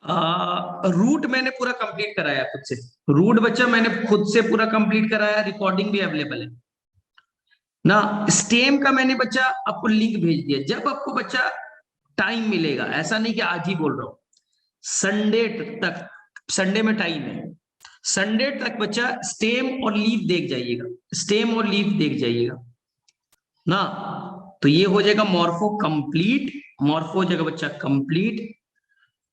Root मैंने पूरा complete कराया खुद से। रूट बच्चा मैंने खुद से पूरा कंप्लीट कराया, रिकॉर्डिंग भी अवेलेबल है ना। स्टेम का मैंने बच्चा आपको लिंक भेज दिया। जब आपको बच्चा टाइम मिलेगा, ऐसा नहीं कि आज ही बोल रहा हूं, संडे तक, संडे में टाइम है, संडे तक बच्चा स्टेम और लीफ देख जाइएगा, स्टेम और लीफ देख जाइएगा ना। तो ये हो जाएगा मॉर्फो कंप्लीट, मॉर्फो हो जाएगा बच्चा कंप्लीट।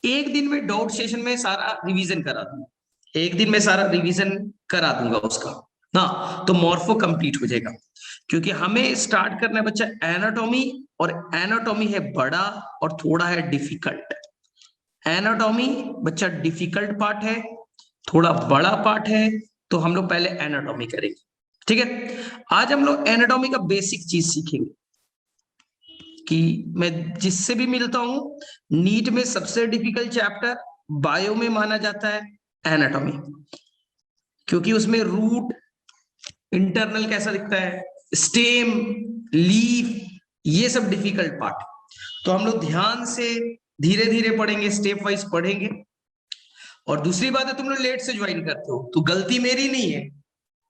एक दिन में डाउट सेशन में सारा रिवीजन करा दूंगा, एक दिन में सारा रिवीजन करा दूंगा उसका ना। तो मॉर्फो कंप्लीट हो जाएगा, क्योंकि हमें स्टार्ट करना है बच्चा एनाटॉमी, और एनाटॉमी है बड़ा और थोड़ा है डिफिकल्ट। एनाटॉमी बच्चा डिफिकल्ट पार्ट है, थोड़ा बड़ा पार्ट है, तो हम लोग पहले एनाटॉमी करेंगे। ठीक है, आज हम लोग एनाटॉमी का बेसिक चीज सीखेंगे कि मैं जिससे भी मिलता हूं, नीट में सबसे डिफिकल्ट चैप्टर बायो में माना जाता है एनाटॉमी, क्योंकि उसमें रूट, इंटरनल कैसा दिखता है, स्टेम, लीफ, ये सब डिफिकल्ट पार्ट। तो हम लोग ध्यान से धीरे धीरे पढ़ेंगे, स्टेप वाइज पढ़ेंगे। और दूसरी बात है, तुम लोग लेट से ज्वाइन करते हो तो गलती मेरी नहीं है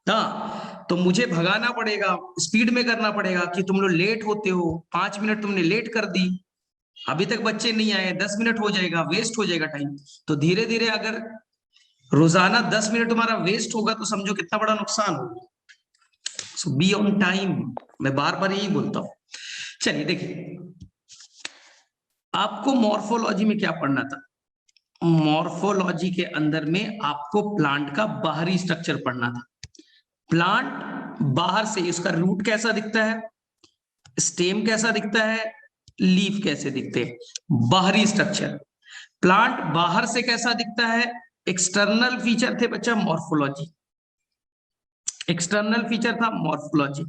ना, तो मुझे भगाना पड़ेगा, स्पीड में करना पड़ेगा कि तुम लोग लेट होते हो, 5 मिनट तुमने लेट कर दी, अभी तक बच्चे नहीं आए, 10 मिनट हो जाएगा, वेस्ट हो जाएगा टाइम। तो धीरे धीरे अगर रोजाना 10 मिनट तुम्हारा वेस्ट होगा तो समझो कितना बड़ा नुकसान होगा। सो बी ऑन टाइम, मैं बार बार यही बोलता हूं। चलिए देखिए, आपको मॉर्फोलॉजी में क्या पढ़ना था। मॉर्फोलॉजी के अंदर में आपको प्लांट का बाहरी स्ट्रक्चर पढ़ना था। प्लांट बाहर से, इसका रूट कैसा दिखता है, स्टेम कैसा दिखता है, लीफ कैसे दिखते हैं, बाहरी स्ट्रक्चर। प्लांट बाहर से कैसा दिखता है, एक्सटर्नल फीचर थे बच्चा मॉर्फोलॉजी, एक्सटर्नल फीचर था मॉर्फोलॉजी।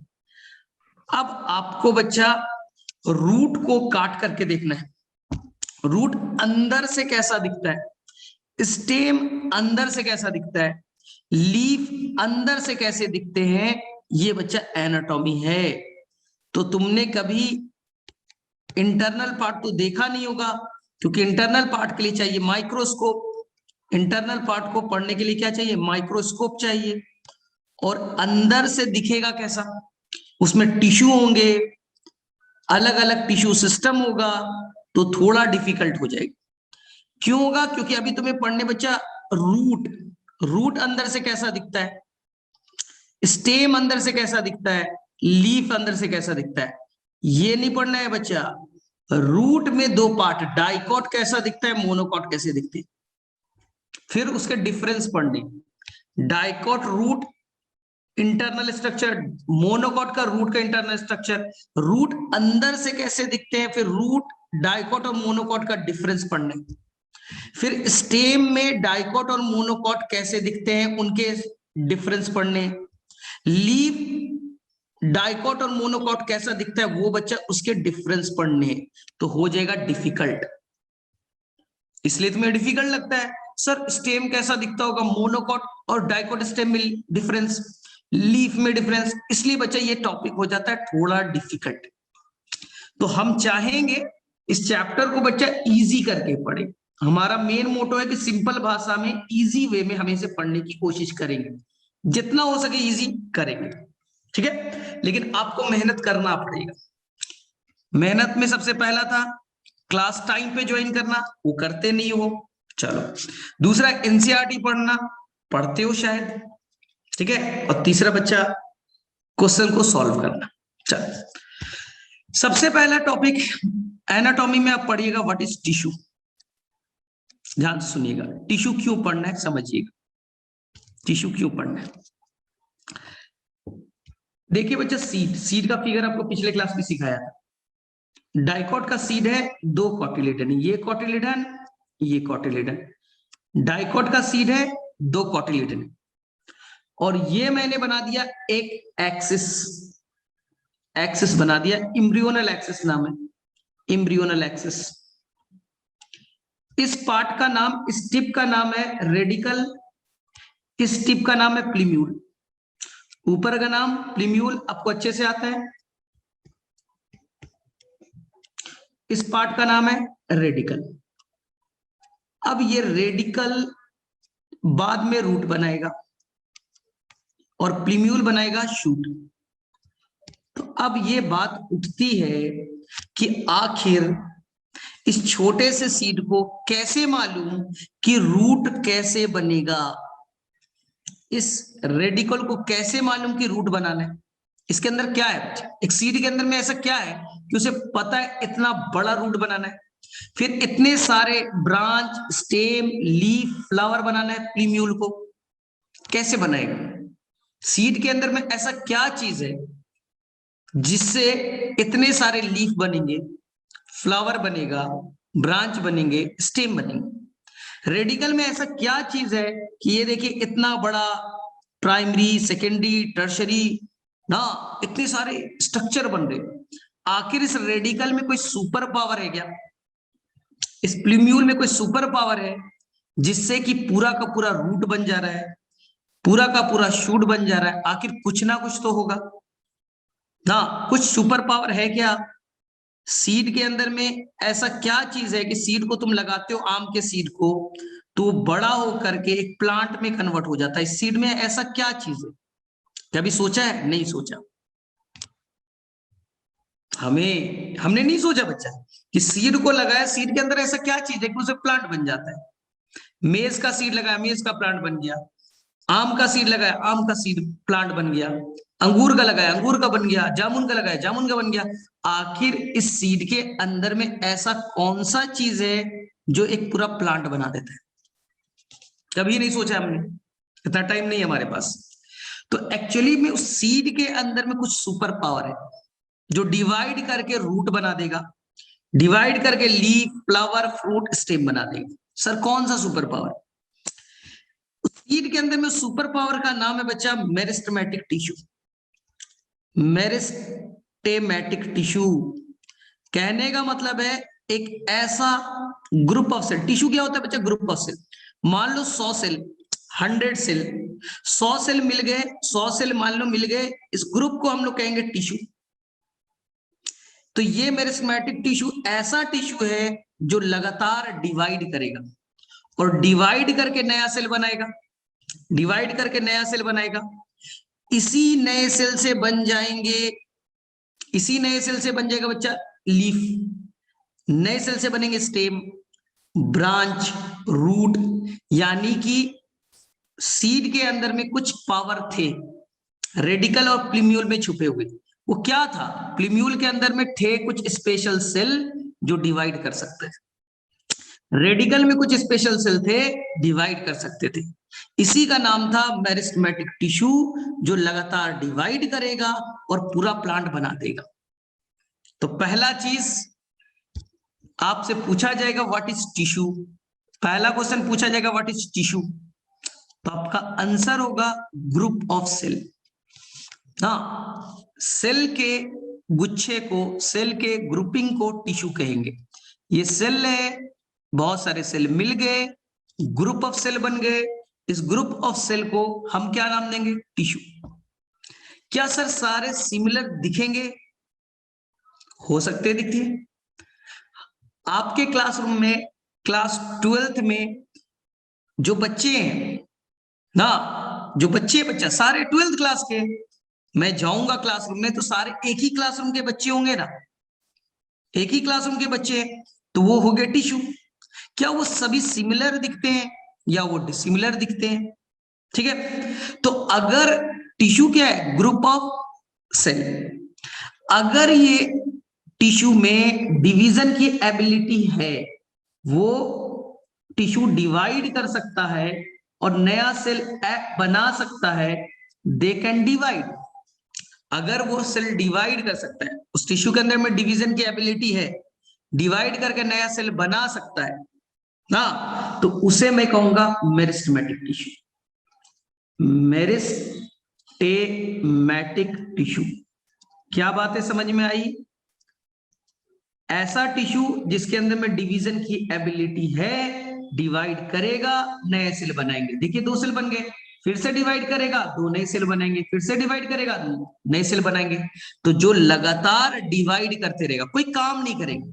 अब आपको बच्चा रूट को काट करके देखना है, रूट अंदर से कैसा दिखता है, स्टेम अंदर से कैसा दिखता है, लीफ अंदर से कैसे दिखते हैं, ये बच्चा एनाटॉमी है। तो तुमने कभी इंटरनल पार्ट तो देखा नहीं होगा, क्योंकि इंटरनल पार्ट के लिए चाहिए माइक्रोस्कोप। इंटरनल पार्ट को पढ़ने के लिए क्या चाहिए, माइक्रोस्कोप चाहिए। और अंदर से दिखेगा कैसा, उसमें टिश्यू होंगे, अलग अलग टिश्यू सिस्टम होगा, तो थोड़ा डिफिकल्ट हो जाएगा। क्यों होगा, क्योंकि अभी तुम्हें पढ़ने बच्चा रूट, रूट अंदर से कैसा दिखता है, स्टेम अंदर से कैसा दिखता है, लीफ अंदर से कैसा दिखता है, ये नहीं पढ़ना है बच्चा। रूट में दो पार्ट, डाइकॉट कैसा दिखता है, मोनोकॉट कैसे दिखते हैं, फिर उसके डिफरेंस पढ़ने। Dicot root internal structure, monocot का रूट का इंटरनल स्ट्रक्चर, रूट अंदर से कैसे दिखते हैं, फिर रूट, डाइकॉट और मोनोकॉट का डिफरेंस पढ़ने। फिर स्टेम में डाइकॉट और मोनोकॉट कैसे दिखते हैं, उनके डिफरेंस पढ़ने। लीफ, डाइकॉट और मोनोकॉट कैसा दिखता है वो बच्चा उसके डिफरेंस पढ़ने। तो हो जाएगा डिफिकल्ट, इसलिए तुम्हें डिफिकल्ट लगता है सर स्टेम कैसा दिखता होगा, मोनोकॉट और डाइकॉट स्टेम में डिफरेंस, लीफ में डिफरेंस, इसलिए बच्चा ये टॉपिक हो जाता है थोड़ा डिफिकल्ट। तो हम चाहेंगे इस चैप्टर को बच्चा इजी करके पढ़े। हमारा मेन मोटो है कि सिंपल भाषा में, इजी वे में हमें इसे पढ़ने की कोशिश करेंगे, जितना हो सके इजी करेंगे। ठीक है, लेकिन आपको मेहनत करना पड़ेगा। मेहनत में सबसे पहला था क्लास टाइम पे ज्वाइन करना, वो करते नहीं हो, चलो। दूसरा एनसीईआरटी पढ़ना, पढ़ते हो शायद, ठीक है। और तीसरा बच्चा क्वेश्चन को सॉल्व करना। चलो, सबसे पहला टॉपिक एनाटॉमी में आप पढ़िएगा व्हाट इज टिश्यू। ध्यान से सुनिएगा, टिश्यू क्यों पढ़ना है समझिएगा, टिश्यू क्यों पढ़ना है। देखिए बच्चा, सीड, सीड का फिगर आपको पिछले क्लास में सिखाया था। डाइकॉट का सीड है, दो कॉटिलेडन, ये कॉटिलेडन, ये कॉटिलेडन। डाइकॉट का सीड है, दो कॉटिलेडन, और ये मैंने बना दिया एक एक्सिस, एक्सिस बना दिया, इम्ब्रियोनल एक्सिस नाम है, इम्ब्रियोनल एक्सिस। इस पार्ट का नाम, इस टिप का नाम है रेडिकल, इस टिप का नाम है प्लीम्यूल। ऊपर का नाम प्लीम्यूल आपको अच्छे से आता है, इस पार्ट का नाम है रेडिकल। अब ये रेडिकल बाद में रूट बनाएगा और प्लीम्यूल बनाएगा शूट। तो अब ये बात उठती है कि आखिर इस छोटे से सीड को कैसे मालूम कि रूट कैसे बनेगा, इस रेडिकल को कैसे मालूम कि रूट बनाना है। इसके अंदर क्या है, एक सीड के अंदर में ऐसा क्या है कि उसे पता है इतना बड़ा रूट बनाना है, फिर इतने सारे ब्रांच, स्टेम, लीफ, फ्लावर बनाना है। प्लीम्यूल को कैसे बनाएगा? सीड के अंदर में ऐसा क्या चीज है जिससे इतने सारे लीफ बनेंगे, फ्लावर बनेगा, ब्रांच बनेंगे, स्टेम बनेंगे। रेडिकल में ऐसा क्या चीज है कि ये देखिए इतना बड़ा प्राइमरी, सेकेंडरी, टर्शरी ना, इतने सारे स्ट्रक्चर बन रहे। आखिर इस रेडिकल में कोई सुपर पावर है क्या? इस प्लीम्यूल में कोई सुपर पावर है जिससे कि पूरा का पूरा रूट बन जा रहा है, पूरा का पूरा शूट बन जा रहा है? आखिर कुछ ना कुछ तो होगा ना, कुछ सुपर पावर है क्या? सीड के अंदर में ऐसा क्या चीज है कि सीड को तुम लगाते हो, आम के सीड को, तो बड़ा हो करके एक प्लांट में कन्वर्ट हो जाता है। इस सीड में ऐसा क्या चीज है? कभी सोचा है? नहीं सोचा। हमने नहीं सोचा बच्चा कि सीड को लगाया, सीड के अंदर ऐसा क्या चीज है कि उसे प्लांट बन जाता है। मेज का सीड लगाया, मेज का प्लांट बन गया। आम का सीड लगाया, आम का सीड प्लांट बन गया। अंगूर का लगाया, अंगूर का बन गया। जामुन का लगाया, जामुन का बन गया। आखिर इस सीड के अंदर में ऐसा कौन सा चीज है जो एक पूरा प्लांट बना देता है? कभी नहीं सोचा हमने, इतना टाइम नहीं है हमारे पास। तो एक्चुअली में उस सीड के अंदर में कुछ सुपर पावर है जो डिवाइड करके रूट बना देगा, डिवाइड करके लीफ, फ्लावर, फ्रूट, स्टेम बना देगा। सर कौन सा सुपर पावर? सीड के अंदर में सुपर पावर का नाम है बच्चा मेरिस्टेमेटिक टिश्यू। मेरिस्टेमेटिक टिश्यू कहने का मतलब है एक ऐसा ग्रुप ऑफ सेल। टिश्यू क्या होता है बच्चा? Group of cell. मान लो 100 सेल, 100 सेल, 100 सेल मिल गए, 100 सेल मान लो मिल गए, इस ग्रुप को हम लोग कहेंगे टिश्यू। तो ये मेरिस्टेमेटिक टिश्यू ऐसा टिश्यू है जो लगातार डिवाइड करेगा और डिवाइड करके नया सेल बनाएगा, डिवाइड करके नया सेल बनाएगा। इसी नए सेल से बन जाएंगे, इसी नए सेल से बन जाएगा बच्चा लीफ, नए सेल से बनेंगे स्टेम, ब्रांच, रूट। यानी कि सीड के अंदर में कुछ पावर थे रेडिकल और प्लीम्यूल में छुपे हुए। वो क्या था? प्लीम्यूल के अंदर में थे कुछ स्पेशल सेल जो डिवाइड कर सकते थे, रेडिकल में कुछ स्पेशल सेल थे डिवाइड कर सकते थे। इसी का नाम था मेरिस्टेमेटिक टिश्यू, जो लगातार डिवाइड करेगा और पूरा प्लांट बना देगा। तो पहला चीज आपसे पूछा जाएगा व्हाट इज टिश्यू। पहला क्वेश्चन पूछा जाएगा व्हाट इज टिश्यू, तो आपका आंसर होगा ग्रुप ऑफ सेल। हाँ, सेल के गुच्छे को, सेल के ग्रुपिंग को टिश्यू कहेंगे। ये सेल है, बहुत सारे सेल मिल गए, ग्रुप ऑफ सेल बन गए। इस ग्रुप ऑफ सेल को हम क्या नाम देंगे? टिश्यू। क्या सर सारे सिमिलर दिखेंगे? हो सकते दिखते हैं। आपके क्लासरूम में क्लास 12th में जो बच्चे हैं ना, जो बच्चे बच्चा सारे 12th क्लास के, मैं जाऊंगा क्लासरूम में तो सारे एक ही क्लासरूम के बच्चे होंगे ना, एक ही क्लासरूम के बच्चे, तो वो हो गए टिश्यू। क्या वो सभी सिमिलर दिखते हैं या वो डिसिमिलर दिखते हैं? ठीक है, तो अगर टिश्यू क्या है? Group of cell. अगर ये टिश्यू में डिवीजन की एबिलिटी है, वो टिश्यू डिवाइड कर सकता है और नया सेल बना सकता है, दे कैन डिवाइड। अगर वो सेल डिवाइड कर सकता है, उस टिश्यू के अंदर में डिवीजन की एबिलिटी है, डिवाइड करके नया सेल बना सकता है ना, तो उसे मैं कहूंगा मेरिस्टेमेटिक टिश्यू। Meristematic tissue. क्या बातें समझ में आई? ऐसा टिश्यू जिसके अंदर में डिवीजन की एबिलिटी है, डिवाइड करेगा, नए सेल बनाएंगे। देखिए 2 सेल बन गए, फिर से डिवाइड करेगा, 2 नए सेल बनाएंगे, फिर से डिवाइड करेगा, 2 नए सेल बनाएंगे। तो जो लगातार डिवाइड करते रहेगा, कोई काम नहीं करेगा,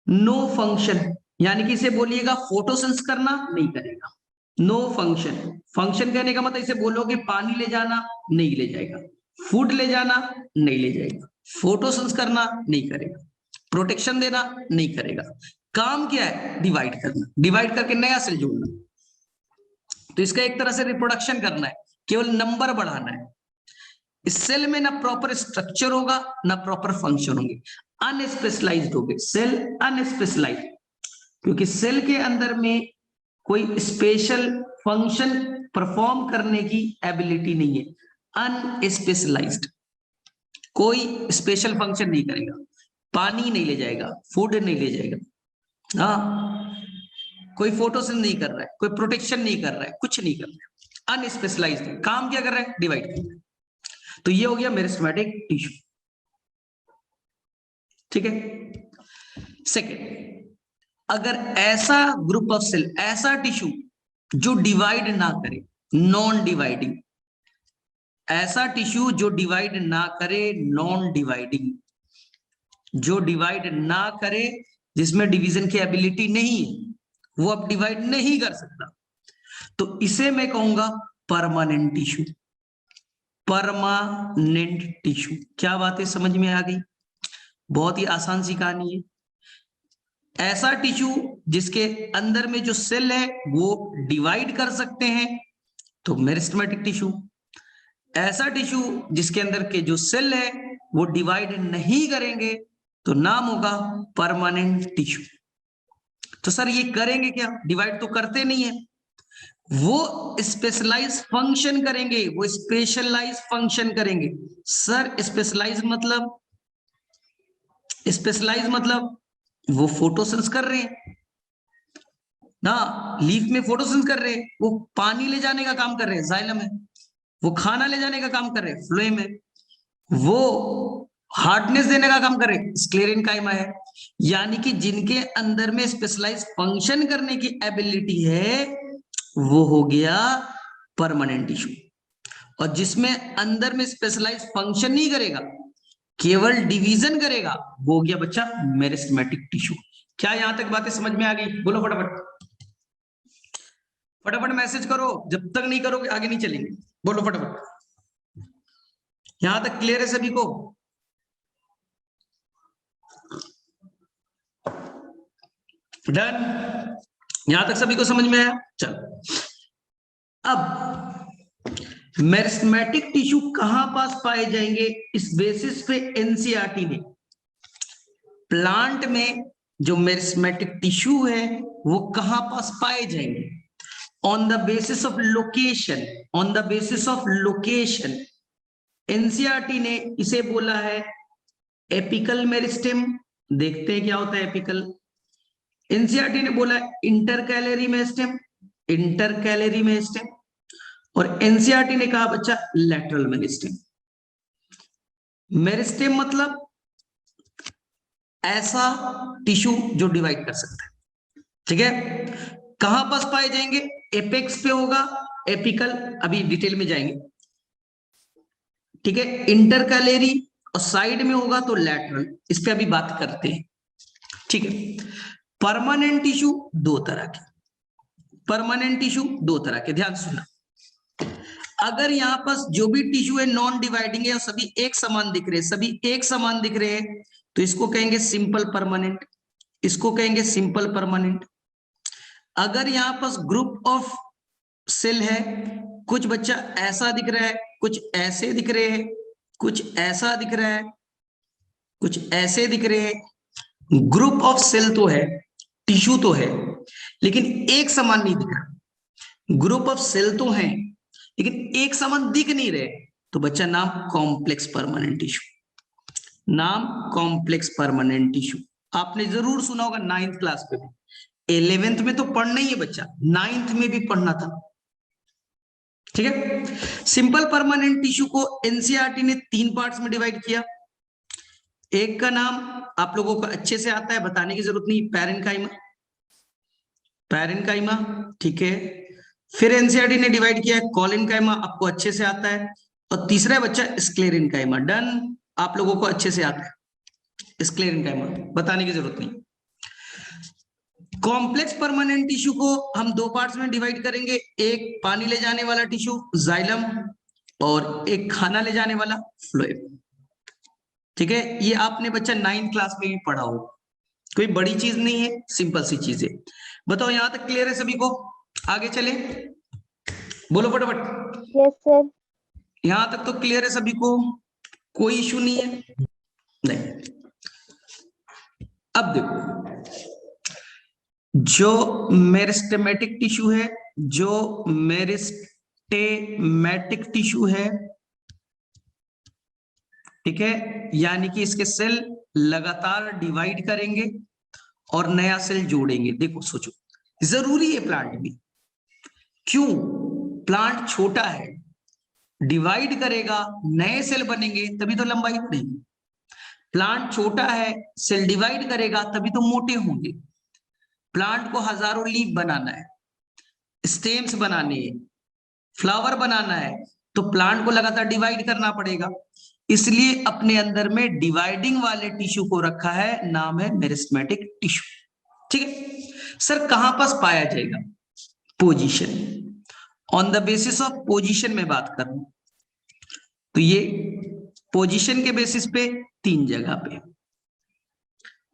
नो फंक्शन, यानी कि इसे बोलिएगा फोटोसिंथेसिस करना, नहीं करेगा। नो फंक्शन, फंक्शन कहने का मतलब इसे बोलोगे पानी ले जाना, नहीं ले जाएगा। फूड ले जाना, नहीं ले जाएगा। फोटोसिंथेसिस करना, नहीं करेगा। प्रोटेक्शन देना, नहीं करेगा। काम क्या है? डिवाइड करना, डिवाइड करके नया सेल जोड़ना। तो इसका एक तरह से रिप्रोडक्शन करना है, केवल नंबर बढ़ाना है। इस सेल में ना प्रॉपर स्ट्रक्चर होगा, ना प्रॉपर फंक्शन होंगे, अनस्पेशलाइज्ड होंगे सेल, अनस्पेशलाइज्ड। क्योंकि सेल के अंदर में कोई स्पेशल फंक्शन परफॉर्म करने की एबिलिटी नहीं है, अनस्पेशलाइज्ड। कोई स्पेशल फंक्शन नहीं करेगा, पानी नहीं ले जाएगा, फूड नहीं ले जाएगा, हाँ, कोई फोटोसिंथेसिस नहीं कर रहा है, कोई प्रोटेक्शन नहीं कर रहा है, कुछ नहीं कर रहा है, अनस्पेशलाइज्ड। काम क्या कर रहा है? डिवाइड कर रहा है। तो ये हो गया मेरिस्टेमेटिक टिश्यू। ठीक है। सेकेंड, अगर ऐसा ग्रुप ऑफ सेल, ऐसा टिश्यू जो डिवाइड ना करे, नॉन डिवाइडिंग, ऐसा टिश्यू जो डिवाइड ना करे, नॉन डिवाइडिंग, जो डिवाइड ना करे, जिसमें डिवीजन की एबिलिटी नहीं है, वो अब डिवाइड नहीं कर सकता, तो इसे मैं कहूंगा परमानेंट टिश्यू। परमानेंट टिश्यू, क्या बात है, समझ में आ गई? बहुत ही आसान सी कहानी है। ऐसा टिश्यू जिसके अंदर में जो सेल है वो डिवाइड कर सकते हैं, तो मेरिस्टेमेटिक टिश्यू। ऐसा टिश्यू जिसके अंदर के जो सेल है वो डिवाइड नहीं करेंगे, तो नाम होगा परमानेंट टिश्यू। तो सर ये करेंगे क्या? डिवाइड तो करते नहीं है, वो स्पेशलाइज फंक्शन करेंगे, वो स्पेशलाइज फंक्शन करेंगे। सर स्पेशलाइज मतलब, स्पेशलाइज मतलब वो फोटोसिंथेसिस कर रहे हैं ना, लीफ में फोटोसिंथेसिस कर रहे हैं, वो पानी ले जाने का काम कर रहे हैं जाइलम है, वो खाना ले जाने का काम कर रहे हैं फ्लोएम है, वो हार्डनेस देने का काम कर रहे हैं स्क्लेरेनकाइमा है। यानी कि जिनके अंदर में स्पेशलाइज फंक्शन करने की एबिलिटी है वो हो गया परमानेंट टिश्यू, और जिसमें अंदर में स्पेशलाइज फंक्शन नहीं करेगा, केवल डिवीजन करेगा, वो हो गया बच्चा मेरिस्टेमेटिक टिश्यू। क्या यहां तक बातें समझ में आ गई? बोलो फटाफट, फटाफट मैसेज करो, जब तक नहीं करोगे आगे नहीं चलेंगे। बोलो फटाफट, यहां तक क्लियर है सभी को? डन? यहां तक सभी को समझ में आया? चलो, अब मेरिस्टेमेटिक टिश्यू कहां पास पाए जाएंगे, इस बेसिस पे एनसीईआरटी ने प्लांट में जो मेरिस्टेमेटिक टिश्यू है वो कहां पास पाए जाएंगे, on the basis of location, on the basis of location. NCERT ने इसे बोला है एपिकल मेरिस्टेम। देखते हैं क्या होता है एपिकल। एनसीईआरटी ने बोला इंटरकैलरी मेरिस्टेम, इंटरकैलरी मेरिस्टेम, और एनसीईआरटी ने कहा बच्चा लैटरल मेरिस्टेम। मेरिस्टेम मतलब ऐसा टिश्यू जो डिवाइड कर सकता है, ठीक है। कहां पास पाए जाएंगे? एपेक्स पे होगा, एपिकल अभी डिटेल में जाएंगे, ठीक है। इंटरकैलरी और साइड में होगा तो लैटरल, इस पे अभी बात करते हैं, ठीक है। परमानेंट टिश्यू दो तरह के, परमानेंट टिश्यू दो तरह के, ध्यान सुनना। अगर यहां पास जो भी टिश्यू है नॉन डिवाइडिंग है और सभी एक समान दिख रहे हैं, सभी एक समान दिख रहे हैं, तो इसको कहेंगे सिंपल परमानेंट, इसको कहेंगे सिंपल परमानेंट। अगर यहां पास ग्रुप ऑफ सेल है, कुछ बच्चा ऐसा दिख रहा है, कुछ ऐसे दिख रहे हैं, कुछ ऐसा दिख रहा है, कुछ ऐसे दिख रहे हैं, ग्रुप ऑफ सेल तो है, टिश्यू तो है, लेकिन एक समान नहीं दिख रहा। ग्रुप ऑफ सेल तो है लेकिन एक समान दिख नहीं रहे, तो बच्चा नाम कॉम्प्लेक्स परमानेंट टिश्यू, नाम कॉम्प्लेक्स परमानेंट टिश्यू। आपने जरूर सुना होगा 9th क्लास पे भी, 11th में तो पढ़ना ही है बच्चा, 9th में भी पढ़ना था, ठीक है। सिंपल परमानेंट टिश्यू को एनसीईआरटी ने 3 पार्ट्स में डिवाइड किया। एक का नाम आप लोगों को अच्छे से आता है, बताने की जरूरत नहीं, पैरेन्काइमा, पैरेन्काइमा, ठीक है। फिर एनसीईआरटी ने डिवाइड किया है कोलेनकाइमा, आपको अच्छे से आता है, और तीसरा बच्चा स्क्लेरेनकाइमा, डन, आप लोगों को अच्छे से आता है स्क्लेरेनकाइमा, बताने की जरूरत नहीं। कॉम्प्लेक्स परमानेंट टिश्यू को हम दो पार्ट्स में डिवाइड करेंगे, एक पानी ले जाने वाला टिश्यू जाइलम और एक खाना ले जाने वाला फ्लोएम। ठीक है, ये आपने बच्चा 9th क्लास में भी पढ़ा हो, कोई बड़ी चीज नहीं है, सिंपल सी चीज है। बताओ यहां तक क्लियर है सभी को? आगे चले, बोलो फटाफट। Yes sir. यहां तक तो क्लियर है सभी को, कोई इशू नहीं है? नहीं। अब देखो, जो मेरिस्टेमेटिक टिश्यू है, जो मेरिस्टेमेटिक टिश्यू है, ठीक है, यानी कि इसके सेल लगातार डिवाइड करेंगे और नया सेल जोड़ेंगे। देखो सोचो, जरूरी है प्लांट में, क्यों? प्लांट छोटा है, डिवाइड करेगा, नए सेल बनेंगे, तभी तो लंबाई बढ़ेगी। प्लांट छोटा है, सेल डिवाइड करेगा, तभी तो मोटे होंगे। प्लांट को हजारों लीफ बनाना है, स्टेम्स बनाने हैं, फ्लावर बनाना है, तो प्लांट को लगातार डिवाइड करना पड़ेगा। इसलिए अपने अंदर में डिवाइडिंग वाले टिश्यू को रखा है, नाम है मेरिस्टेमेटिक टिश्यू। ठीक है सर, कहां पास पाया जाएगा? Position, on the basis of position में बात कर रहा हूं, तो ये पोजीशन के बेसिस पे 3 जगह पे।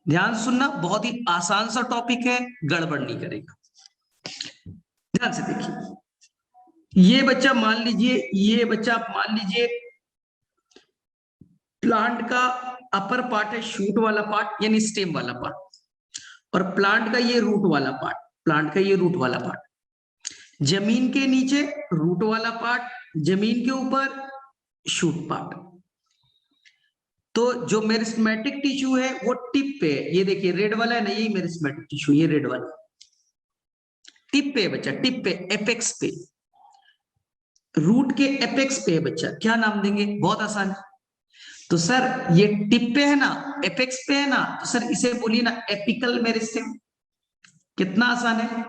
ध्यान सुनना, बहुत ही आसान सा टॉपिक है, गड़बड़ नहीं करेगा, ध्यान से देखिए। ये बच्चा मान लीजिए, ये बच्चा आप मान लीजिए प्लांट का अपर पार्ट है, शूट वाला पार्ट यानी स्टेम वाला पार्ट, और प्लांट का ये रूट वाला पार्ट, प्लांट का ये रूट वाला पार्ट, जमीन के नीचे रूट वाला पार्ट, जमीन के ऊपर शूट पार्ट। तो जो मेरिस्टेमेटिक टिश्यू है वो टिप पे है, ये देखिए रेड वाला है ना, यही मेरिस्टेमेटिक टिश्यू, ये रेड वाला टिप पे है बच्चा, टिप पे, एपेक्स पे, रूट के एपेक्स पे है बच्चा। क्या नाम देंगे? बहुत आसान है। तो सर ये टिप पे है ना, एपेक्स पे है ना, तो सर इसे बोलिए ना एपिकल मेरिस्टेम। कितना आसान है,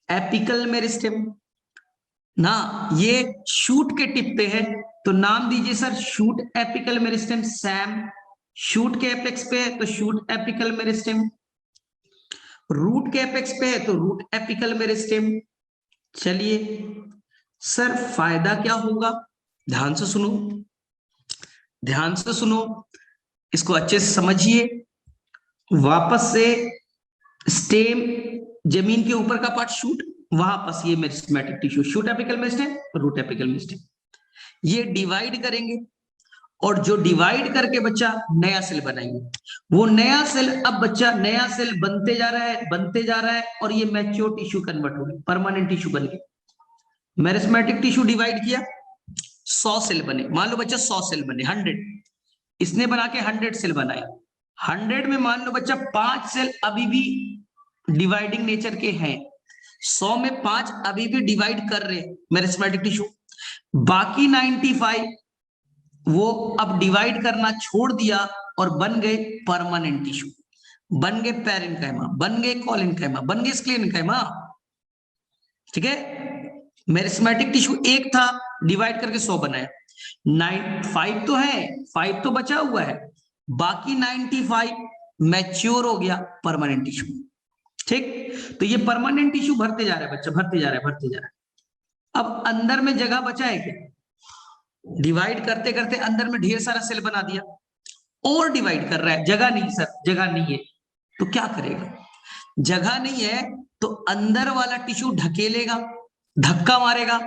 एपिकल मेरिस्टेम ना। ये शूट के टिप पे है, तो नाम दीजिए sir shoot apical meristem, Sam. Shoot के एपेक्स पे है तो शूट एपिकल मेरिस्टेम, रूट के एपेक्स पे है तो रूट एपिकल मेरिस्टेम। चलिए सर फायदा क्या होगा? ध्यान से सुनो, ध्यान से सुनो, इसको अच्छे से समझिए। वापस से स्टेम, जमीन के ऊपर का पार्ट शूट, वहां पास ये meristematic tissue, shoot apical meristem, root apical meristem. ये डिवाइड करेंगे, और जो डिवाइड करके बच्चा नया सेल बनाएंगे। वो नया सेल, अब बच्चा नया सेल बनते जा रहा है, बनते जा रहा है, और ये मैच्योर टिश्यू कन्वर्ट हो गया, परमानेंट टिश्यू बन गया। मेरिस्टेमेटिक टिश्यू डिवाइड किया, 100 सेल बने, मान लो बच्चा 100 सेल बने, 100, इसने बना के 100 सेल बनाए। 100 में मान लो बच्चा 5 सेल अभी भी डिवाइडिंग नेचर के हैं, 100 में 5 अभी भी डिवाइड कर रहे मेरिस्टेमेटिक टिश्यू, बाकी 95 वो अब डिवाइड करना छोड़ दिया और बन गए परमानेंट टिश्यू, बन गए पैरेन्काइमा, बन गए कोलेनकाइमा, बन गए स्क्लेरेन्काइमा। ठीक है, मेरिस्टेमेटिक टिश्यू एक था, डिवाइड करके 100 बनाया, 5 तो है, 5 तो बचा हुआ है, बाकी 95 मैच्योर हो गया परमानेंट टिश्यू। ठीक, तो ये परमानेंट टिश्यू भरते जा रहा है बच्चा, भरते जा रहा है, भरते जा रहा है। अब अंदर में जगह बचा है क्या? डिवाइड करते करते अंदर में ढेर सारा सेल बना दिया, और डिवाइड कर रहा है, जगह नहीं सर, जगह नहीं है, तो क्या करेगा? जगह नहीं है तो अंदर वाला टिश्यू ढकेलेगा, धक्का मारेगा,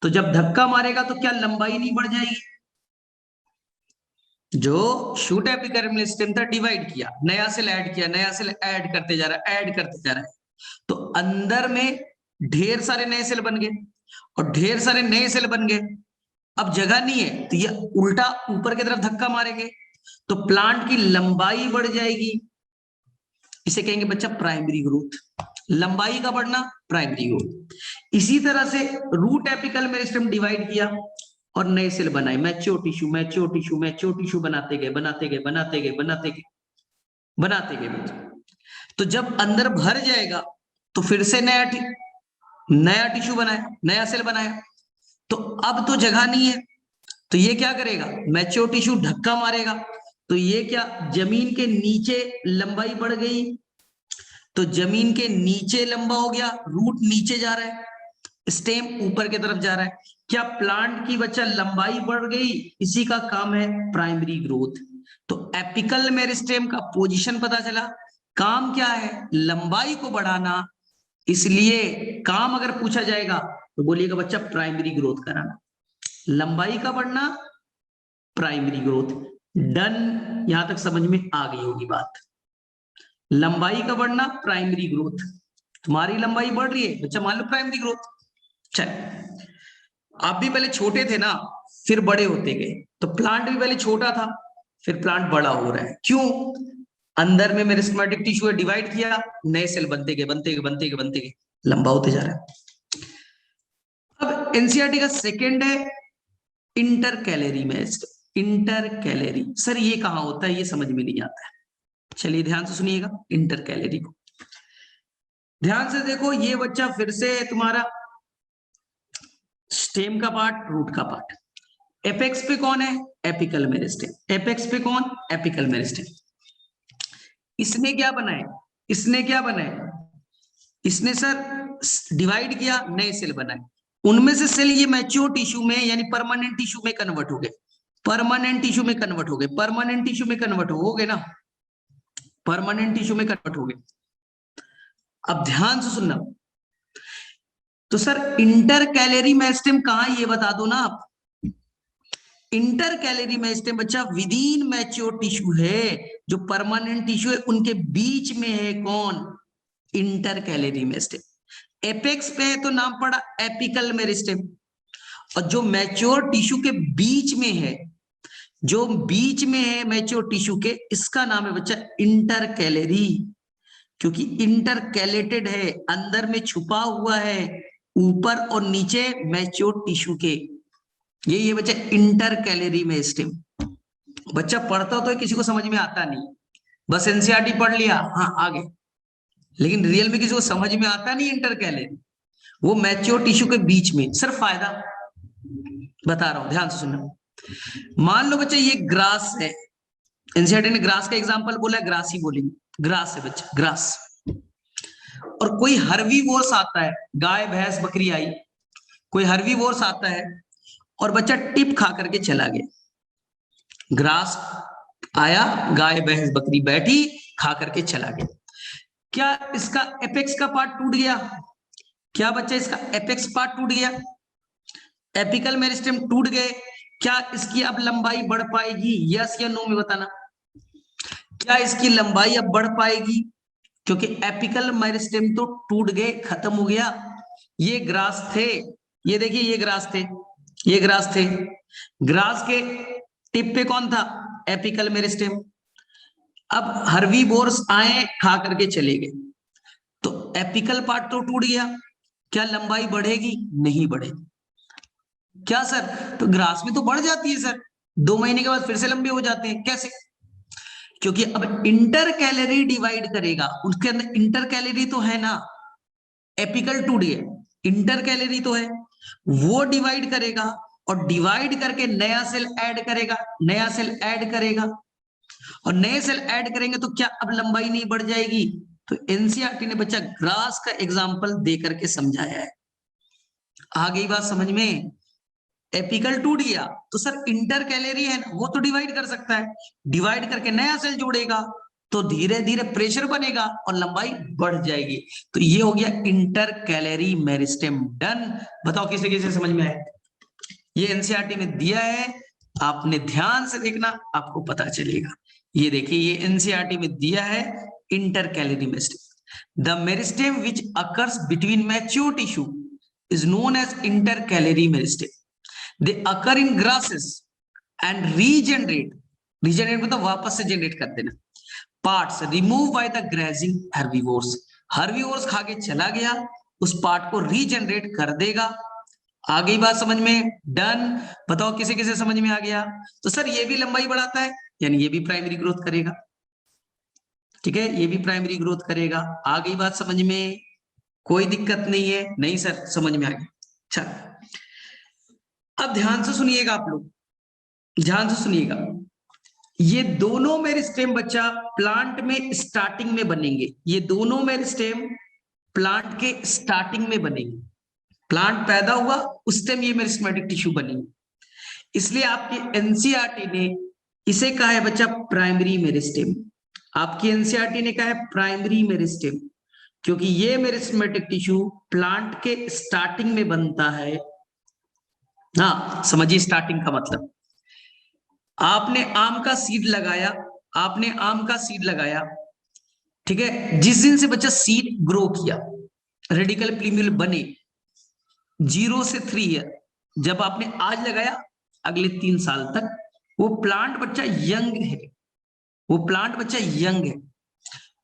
तो जब धक्का मारेगा तो क्या लंबाई नहीं बढ़ जाएगी? जो शूट एपिकल मेरिस्टेम था, डिवाइड किया, नया सेल ऐड किया, नया सेल ऐड करते जा रहा है, ऐड करते जा रहा है, तो अंदर में ढेर सारे नए सेल बन गए, और ढेर सारे नए सेल बन गए। अब जगह नहीं है तो ये उल्टा ऊपर की तरफ धक्का मारेंगे, तो प्लांट की लंबाई बढ़ जाएगी, इसे कहेंगे बच्चा प्राइमरी ग्रोथ। लंबाई का बढ़ना, प्राइमरी ग्रोथ। इसी तरह से रूट एपिकल मेरिस्टेम डिवाइड किया और नए सेल बनाए, mature tissue, mature tissue, mature tissue बनाते गए, बनाते गए, बनाते गए, बनाते गए, बनाते गए बच्चा। तो जब अंदर भर जाएगा तो फिर से नया टिश्यू बनाया, नया सेल बनाया, तो अब तो जगह नहीं है, तो ये क्या करेगा? मैच्योर टिश्यू धक्का मारेगा, तो ये क्या, जमीन के नीचे लंबाई बढ़ गई, तो जमीन के नीचे लंबा हो गया, रूट नीचे जा रहा है, स्टेम ऊपर की तरफ जा रहा है। क्या प्लांट की बच्चा लंबाई बढ़ गई? इसी का काम है प्राइमरी ग्रोथ। तो एपिकल मेरिस्टेम का पोजीशन पता चला, काम क्या है? लंबाई को बढ़ाना। इसलिए काम अगर पूछा जाएगा तो बोलिएगा बच्चा प्राइमरी ग्रोथ कराना, लंबाई का बढ़ना, प्राइमरी ग्रोथ। डन, यहां तक समझ में आ गई होगी बात। लंबाई का बढ़ना, प्राइमरी ग्रोथ। तुम्हारी लंबाई बढ़ रही है बच्चा, मान लो प्राइमरी ग्रोथ। चल, आप भी पहले छोटे थे ना, फिर बड़े होते गए, तो प्लांट भी पहले छोटा था, फिर प्लांट बड़ा हो रहा है। क्यों? अंदर में मेरिस्टेमेटिक टिश्यू है, डिवाइड किया, नए सेल बनते गए, बनते गए, बनते गए, बनते गए, लंबा होते जा रहा है। अब एनसीईआरटी का सेकंड है intercalary meristem. Inter calorie, sir ये कहां होता है? ये समझ में नहीं आता है। चलिए ध्यान से सुनिएगा इंटर कैलोरी को, ध्यान से देखो। ये बच्चा फिर से तुम्हारा स्टेम का पार्ट, रूट का पार्ट। एपेक्स पे कौन है? Apical meristem. एपेक्स पे कौन? Apical meristem. इसने क्या बनाए? इसने क्या बनाए? इसने सर डिवाइड किया, नए सेल बनाए। उनमें से सेल ये मैच्योर टिश्यू में यानी परमानेंट टिश्यू में कन्वर्ट हो गए, परमानेंट टिश्यू में कन्वर्ट हो गए, परमानेंट टिश्यू में कन्वर्ट हो गए ना, परमानेंट टिश्यू में कन्वर्ट हो गए। अब ध्यान से सुनना, तो सर इंटर कैलोरी मेरिस्टेम कहां, ये बता दो ना आप। इंटर कैलोरी मेरिस्टेम बच्चा विद इन मैच्योर टिश्यू है, जो परमानेंट टिश्यू है उनके बीच में है। कौन? Inter calorie meristem. एपेक्स पे है तो नाम पड़ा एपिकल मेरिस्टेम, और जो मैच्योर टिश्यू के बीच में है, जो बीच में है मैच्योर टिश्यू के, इसका नाम है बच्चा इंटर कैलोरी, क्योंकि इंटर कैलेटेड है, अंदर में छुपा हुआ है, ऊपर और नीचे मैच्योर टिश्यू के। ये बच्चा इंटर कैलोरी मेरिस्टेम। बच्चा पढ़ता तो है, किसी को समझ में आता नहीं, बस एनसीईआरटी पढ़ लिया, हाँ आगे, लेकिन रियल में किसी को समझ में आता नहीं इंटर कैलोरी। वो मैच्योर टिश्यू के बीच में। सर फायदा बता रहा हूं, ध्यान से सुनना। मान लो बच्चा ये ग्रास है, एनसीईआरटी ने ग्रास का एग्जांपल बोला है, ग्रास ही बोलेंगे, ग्रास है बच्चा, ग्रास। और कोई हर्बीवोर्स आता है, गाय भैंस बकरी आई, कोई हर्बीवोर्स आता है और बच्चा टिप खा करके चला गया। ग्रास आया, गाय भैंस बकरी बैठी, खा करके चला गया। क्या इसका एपेक्स का पार्ट टूट गया? क्या बच्चा इसका एपेक्स पार्ट टूट गया? एपिकल मेरिस्टेम टूट गए। क्या इसकी अब लंबाई बढ़ पाएगी? यस या नो में बताना। क्या इसकी लंबाई अब बढ़ पाएगी? क्योंकि एपिकल मेरिस्टेम तो टूट गए, खत्म हो गया। ये ग्रास थे, ये देखिए ये ग्रास थे, ये ग्रास थे। ग्रास के टिप पे कौन था? Apical meristem. अब हर्बीवोर्स आए, खा करके चले गए, तो एपिकल पार्ट तो टूट गया। क्या लंबाई बढ़ेगी? नहीं बढ़ेगी। क्या सर? तो ग्रास में तो बढ़ जाती है सर, 2 महीने के बाद फिर से लंबे हो जाते हैं। कैसे? क्योंकि अब इंटर कैलोरी डिवाइड करेगा, उसके अंदर इंटर कैलोरी तो है ना, एपिकल टूट गया, इंटर कैलोरी तो है, वो डिवाइड करेगा, और डिवाइड करके नया सेल ऐड करेगा, नया सेल ऐड करेगा, और नए सेल ऐड करेंगे तो क्या अब लंबाई नहीं बढ़ जाएगी? तो एनसीईआरटी ने बच्चा ग्रास का एग्जांपल दे करके समझाया है। आ गई बात समझ में? एपिकल टूट गया तो सर इंटर कैलोरी है ना, वो तो डिवाइड कर सकता है, डिवाइड करके नया सेल जोड़ेगा, तो धीरे धीरे प्रेशर बनेगा और लंबाई बढ़ जाएगी। तो ये हो गया इंटर कैलोरी मेरिस्टेम। डन। बताओ किसे किसे समझ में आया? ये एनसीईआरटी में दिया है, आपने ध्यान से देखना, आपको पता चलेगा। ये देखिए ये एनसीईआरटी में दिया है, intercalary meristem. The meristem which occurs between mature tissue is known as intercalary meristem. They occur in grasses and regenerate. Regenerate मतलब वापस से जनरेट कर देना। Parts removed by the grazing herbivores. Herbivores खा के चला गया, उस पार्ट को रीजनरेट कर देगा। आ गई बात समझ में? डन। बताओ किसे किसे समझ में आ गया? तो सर ये भी लंबाई बढ़ाता है, यानी ये भी प्राइमरी ग्रोथ करेगा। ठीक है, ये भी प्राइमरी ग्रोथ करेगा। आ गई बात समझ में? कोई दिक्कत नहीं है? नहीं सर समझ में आ गया। चल अब ध्यान से सुनिएगा आप लोग, ध्यान से सुनिएगा। ये दोनों मेरिस्टेम बच्चा प्लांट में स्टार्टिंग में बनेंगे, ये दोनों मेरिस्टेम प्लांट के स्टार्टिंग में बनेंगे। प्लांट पैदा हुआ उस टाइम ये मेरिस्टेमेटिक टिश्यू बनेंगे, इसलिए आपकी एनसीईआरटी ने इसे कहा है बच्चा प्राइमरी मेरिस्टेम। आपकी एनसीईआरटी ने कहा है प्राइमरी मेरिस्टेम, क्योंकि ये मेरिस्टेमेटिक टिश्यू प्लांट के स्टार्टिंग में बनता है। हाँ समझिए स्टार्टिंग का मतलब, आपने आम का सीड लगाया, आपने आम का सीड लगाया, ठीक है, जिस दिन से बच्चा सीड ग्रो किया, रेडिकल प्लीम्यूल बने, 0 से 3 ईयर, जब आपने आज लगाया अगले 3 साल तक वो प्लांट बच्चा यंग है, वो प्लांट बच्चा यंग है।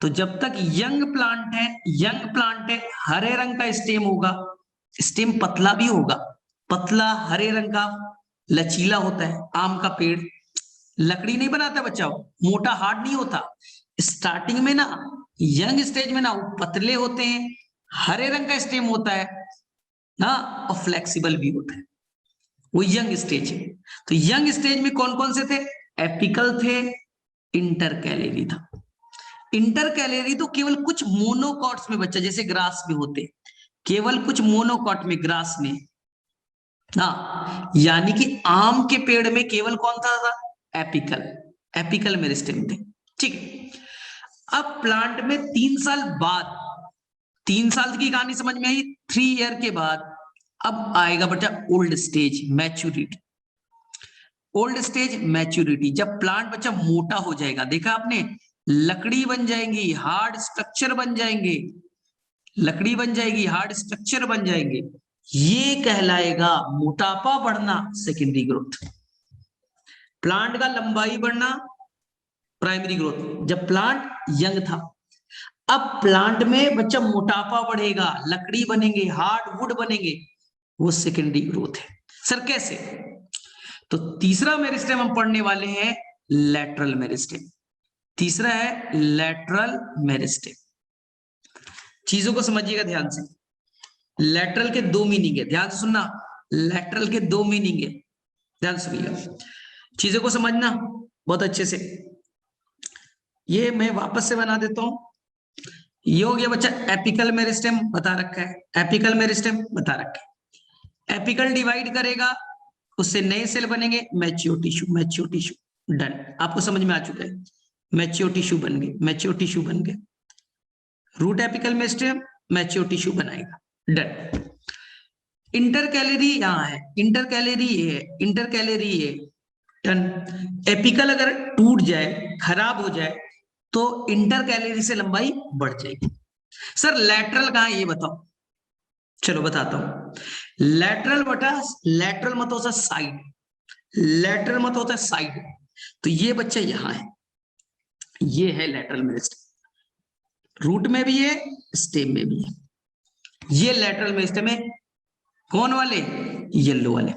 तो जब तक यंग प्लांट है, यंग प्लांट है, हरे रंग का स्टेम होगा, स्टेम पतला भी होगा, पतला हरे रंग का लचीला होता है। आम का पेड़ लकड़ी नहीं बनाता बच्चा, मोटा हार्ड नहीं होता। स्टार्टिंग में ना, यंग स्टेज में ना, वो पतले होते हैं, हरे रंग का स्टेम होता है ना, और फ्लेक्सिबल भी होता है, वो यंग स्टेज है। तो यंग स्टेज में कौन कौन से थे? एपिकल थे, इंटरकैलेरी था। इंटरकैलेरी तो केवल कुछ मोनोकॉट्स में बच्चा, जैसे ग्रास में होते, केवल कुछ मोनोकॉट में, ग्रास में, हाँ, यानी कि आम के पेड़ में केवल कौन था? एपिकल, एपिकल मेरिस्टेम थे, ठीक है। अब प्लांट में 3 साल बाद, 3 साल की कहानी समझ में आई, 3 ईयर के बाद अब आएगा बेटा old stage, maturity. Old stage maturity, जब प्लांट बच्चा मोटा हो जाएगा, देखा आपने, लकड़ी बन जाएंगी, हार्ड स्ट्रक्चर बन जाएंगे, लकड़ी बन जाएगी, हार्ड स्ट्रक्चर बन जाएंगे, ये कहलाएगा मोटापा बढ़ना, सेकेंडरी ग्रोथ। प्लांट का लंबाई बढ़ना, प्राइमरी ग्रोथ, जब प्लांट यंग था। अब प्लांट में बच्चा मोटापा बढ़ेगा, लकड़ी बनेंगे, हार्ड वुड बनेंगे, वो सेकेंडरी ग्रोथ है। सर कैसे? तो तीसरा मेरिस्टेम हम पढ़ने वाले हैं लैटरल मेरिस्टेम। तीसरा है लैटरल मेरिस्टेम। चीजों को समझिएगा ध्यान से। लैटरल के 2 मीनिंग है, ध्यान से सुनना, लैटरल के 2 मीनिंग है, ध्यान सुनिएगा, चीजों को समझना बहुत अच्छे से। ये मैं वापस से बना देता हूं। ये हो गया बच्चा एपिकल मेरिस्टेम, बता रखा है, एपिकल मेरिस्टेम बता रखा है। एपिकल डिवाइड करेगा, उससे नए सेल बनेंगे, mature tissue, mature tissue, done, आपको समझ में आ चुका है, मैच्योर टिश्यू बन गए, मैच्योर टिश्यू बन गए। Root apical meristem mature tissue बनाएगा, डन। इंटरकैलेरी यहां है, इंटरकैलेरी ये है, इंटरकैलेरी ये, डन। एपिकल अगर टूट जाए, खराब हो जाए, तो इंटरकैलेरी से लंबाई बढ़ जाएगी। सर लैटरल कहां है ये बताओ, चलो बताता हूं। लैटरल बटा, लैटरल मत होता साइड, लैटरल मत होता साइड, तो ये बच्चा यहां है, ये है लैटरल मेरिस्टेम, रूट में भी है, स्टेम में भी है, ये लैटरल मेरिस्टेम है। कौन वाले? येलो वाले।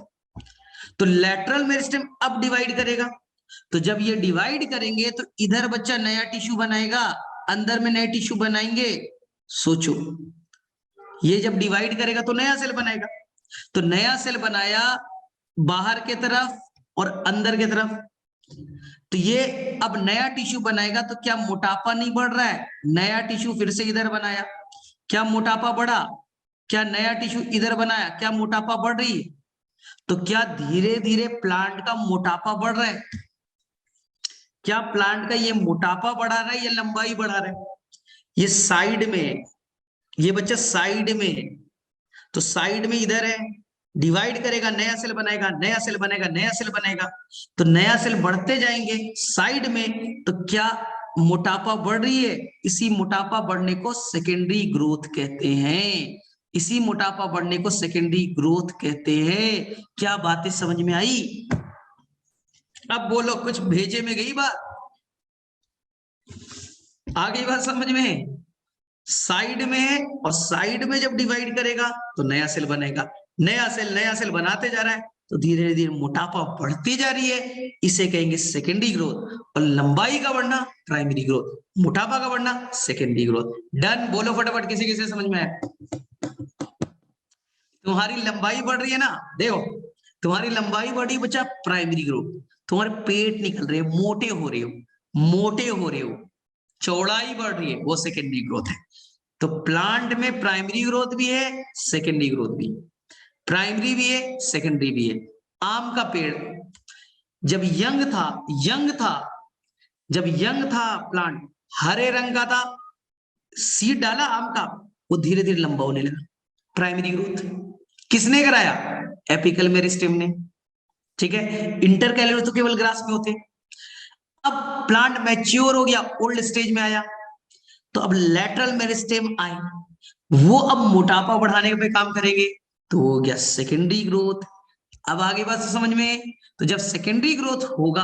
तो लैटरल मेरिस्टेम अब डिवाइड करेगा, तो जब ये डिवाइड करेंगे तो इधर बच्चा नया टिश्यू बनाएगा, अंदर में नए टिश्यू बनाएंगे। सोचो, ये जब डिवाइड करेगा तो नया सेल बनाएगा, तो नया सेल बनाया बाहर के तरफ और अंदर के तरफ, तो ये अब नया टिश्यू बनाएगा, तो क्या मोटापा नहीं बढ़ रहा है? नया टिश्यू फिर से इधर बनाया, क्या मोटापा बढ़ा? क्या नया टिश्यू इधर बनाया, क्या मोटापा बढ़ रही है? तो क्या धीरे धीरे प्लांट का मोटापा बढ़ रहा है? क्या प्लांट का ये मोटापा बढ़ा रहा है या लंबाई बढ़ा रहा है? ये साइड में, ये बच्चा साइड में, तो साइड में इधर है, डिवाइड करेगा, नया सेल बनाएगा, नया सेल बनेगा, नया सेल बनेगा, तो नया सेल बढ़ते जाएंगे साइड में, तो क्या मोटापा बढ़ रही है? इसी मोटापा बढ़ने को सेकेंडरी ग्रोथ कहते हैं, इसी मोटापा बढ़ने को सेकेंडरी ग्रोथ कहते हैं। क्या बातें समझ में आई? अब बोलो, कुछ भेजे में गई बात, आ गई बात समझ में? साइड में है, और साइड में जब डिवाइड करेगा तो नया सेल बनेगा, नया सेल बनाते जा रहा है, तो धीरे धीरे मोटापा बढ़ती जा रही है, इसे कहेंगे सेकेंडरी ग्रोथ। और लंबाई का बढ़ना प्राइमरी ग्रोथ, मोटापा का बढ़ना सेकेंडरी ग्रोथ। डन, बोलो फटाफट, किसी किसी समझ में आया? तुम्हारी लंबाई बढ़ रही है ना, देखो, तुम्हारी लंबाई बढ़ी बच्चा, प्राइमरी ग्रोथ, तुम्हारे पेट निकल रहे, मोटे हो रहे हो, मोटे हो रहे हो, चौड़ाई बढ़ रही है, वो सेकेंडरी ग्रोथ है। तो प्लांट में प्राइमरी ग्रोथ भी है, सेकेंडरी ग्रोथ भी है, प्राइमरी भी है, सेकेंडरी भी है। आम का पेड़ जब यंग था, जब यंग था प्लांट, हरे रंग का था, सीड डाला आम का, वो धीरे धीरे लंबा होने लगा, प्राइमरी ग्रोथ। किसने कराया? एपिकल मेरिस्टेम ने। ठीक है, इंटरकैलरी तो केवल ग्रास में होते। अब प्लांट मैच्योर हो गया, ओल्ड स्टेज में आया, तो अब लैटरल मेरिस्टेम आए, वो अब मोटापा बढ़ाने पे काम करेंगे, तो हो गया सेकेंडरी ग्रोथ। अब आगे बात समझ में, तो जब सेकेंडरी ग्रोथ होगा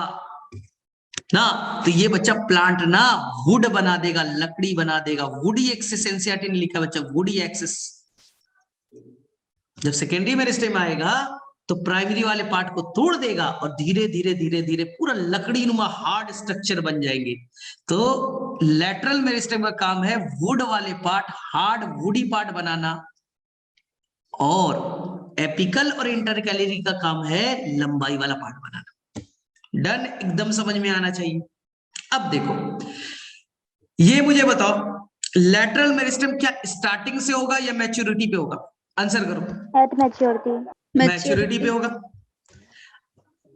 ना, तो ये बच्चा प्लांट ना वुड बना देगा, लकड़ी बना देगा, वुडी एक्सिस, एनसीईआरटी ने लिखा बच्चा वुडी एक्सिस। जब सेकेंडरी मेरिस्टेम आएगा तो प्राइमरी वाले पार्ट को तोड़ देगा और धीरे धीरे धीरे धीरे पूरा लकड़ी नुमा हार्ड स्ट्रक्चर बन जाएंगे। तो लैटरल मेरिस्टेम का काम है वुड वाले पार्ट, हार्ड वुडी पार्ट बनाना, और एपिकल और इंटरकैलरी का काम है लंबाई वाला पार्ट बनाना। डन, एकदम समझ में आना चाहिए। अब देखो, ये मुझे बताओ, लैटरल मेरिस्टेम क्या स्टार्टिंग से होगा या मैच्योरिटी पे होगा? आंसर करो। At maturity. मैच्योरिटी पे होगा।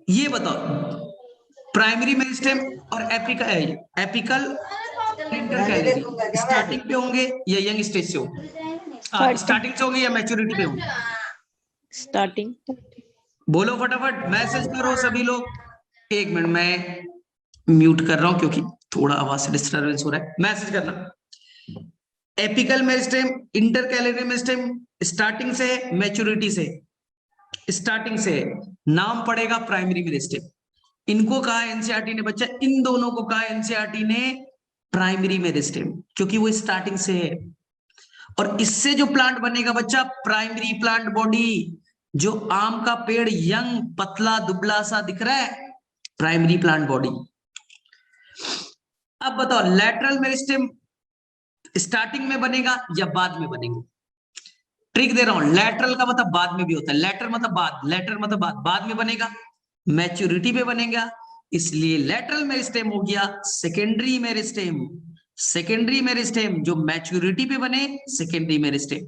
ये बताओ, प्राइमरी मेरिस्टेम और एपिकल इंटरकैलरी स्टार्टिंग पे होंगे या यंग स्टेज से होंगे? स्टार्टिंग से होंगे या मैच्योरिटी पे होंगे? स्टार्टिंग। बोलो फटाफट, मैसेज करो सभी लोग। एक मिनट, मैं म्यूट कर रहा हूं क्योंकि थोड़ा आवाज से डिस्टर्बेंस हो रहा है। मैसेज करना, apical meristem, intercalary meristem starting से, मैच्योरिटी से? स्टार्टिंग से। नाम पड़ेगा प्राइमरी मेरिस्टेम। इनको कहा एनसीईआरटी ने बच्चा, इन दोनों को कहा एनसीईआरटी ने प्राइमरी मेरिस्टेम, क्योंकि वो स्टार्टिंग से है। और इससे जो प्लांट बनेगा बच्चा, प्राइमरी प्लांट बॉडी। जो आम का पेड़ यंग पतला दुबला सा दिख रहा है, प्राइमरी प्लांट बॉडी। अब बताओ, लैटरल मेरिस्टेम स्टार्टिंग में बनेगा या बाद में बनेगा? ट्रिक दे रहा हूं, लैटरल का मतलब बाद में भी होता है, लेटर मतलब बाद, लेटर मतलब बाद में बनेगा, मैच्योरिटी पे बनेगा, इसलिए लैटरल मेरिस्टेम हो गया सेकेंडरी मेरिस्टेम। सेकेंडरी मेरिस्टेम जो मैच्योरिटी पे बने, सेकेंडरी मेरिस्टेम।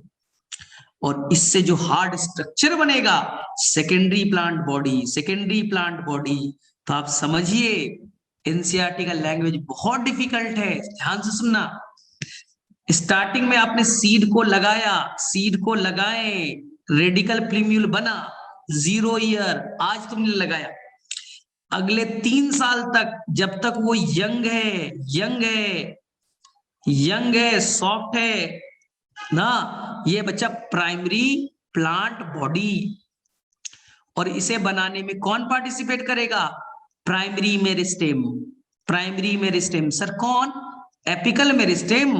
और इससे जो हार्ड स्ट्रक्चर बनेगा, secondary plant body, secondary plant body. तो आप समझिए, एनसीईआरटी का लैंग्वेज बहुत डिफिकल्ट है, ध्यान से सुनना। स्टार्टिंग में आपने सीड को लगाया, सीड को लगाए, रेडिकल प्लीम्यूल बना, 0 ईयर, आज तुमने लगाया, अगले 3 साल तक, जब तक वो यंग है, यंग है, यंग है, सॉफ्ट है ना, ये बच्चा प्राइमरी प्लांट बॉडी। और इसे बनाने में कौन पार्टिसिपेट करेगा? Primary meristem. Primary meristem sir कौन? एपिकल मेरिस्टेम,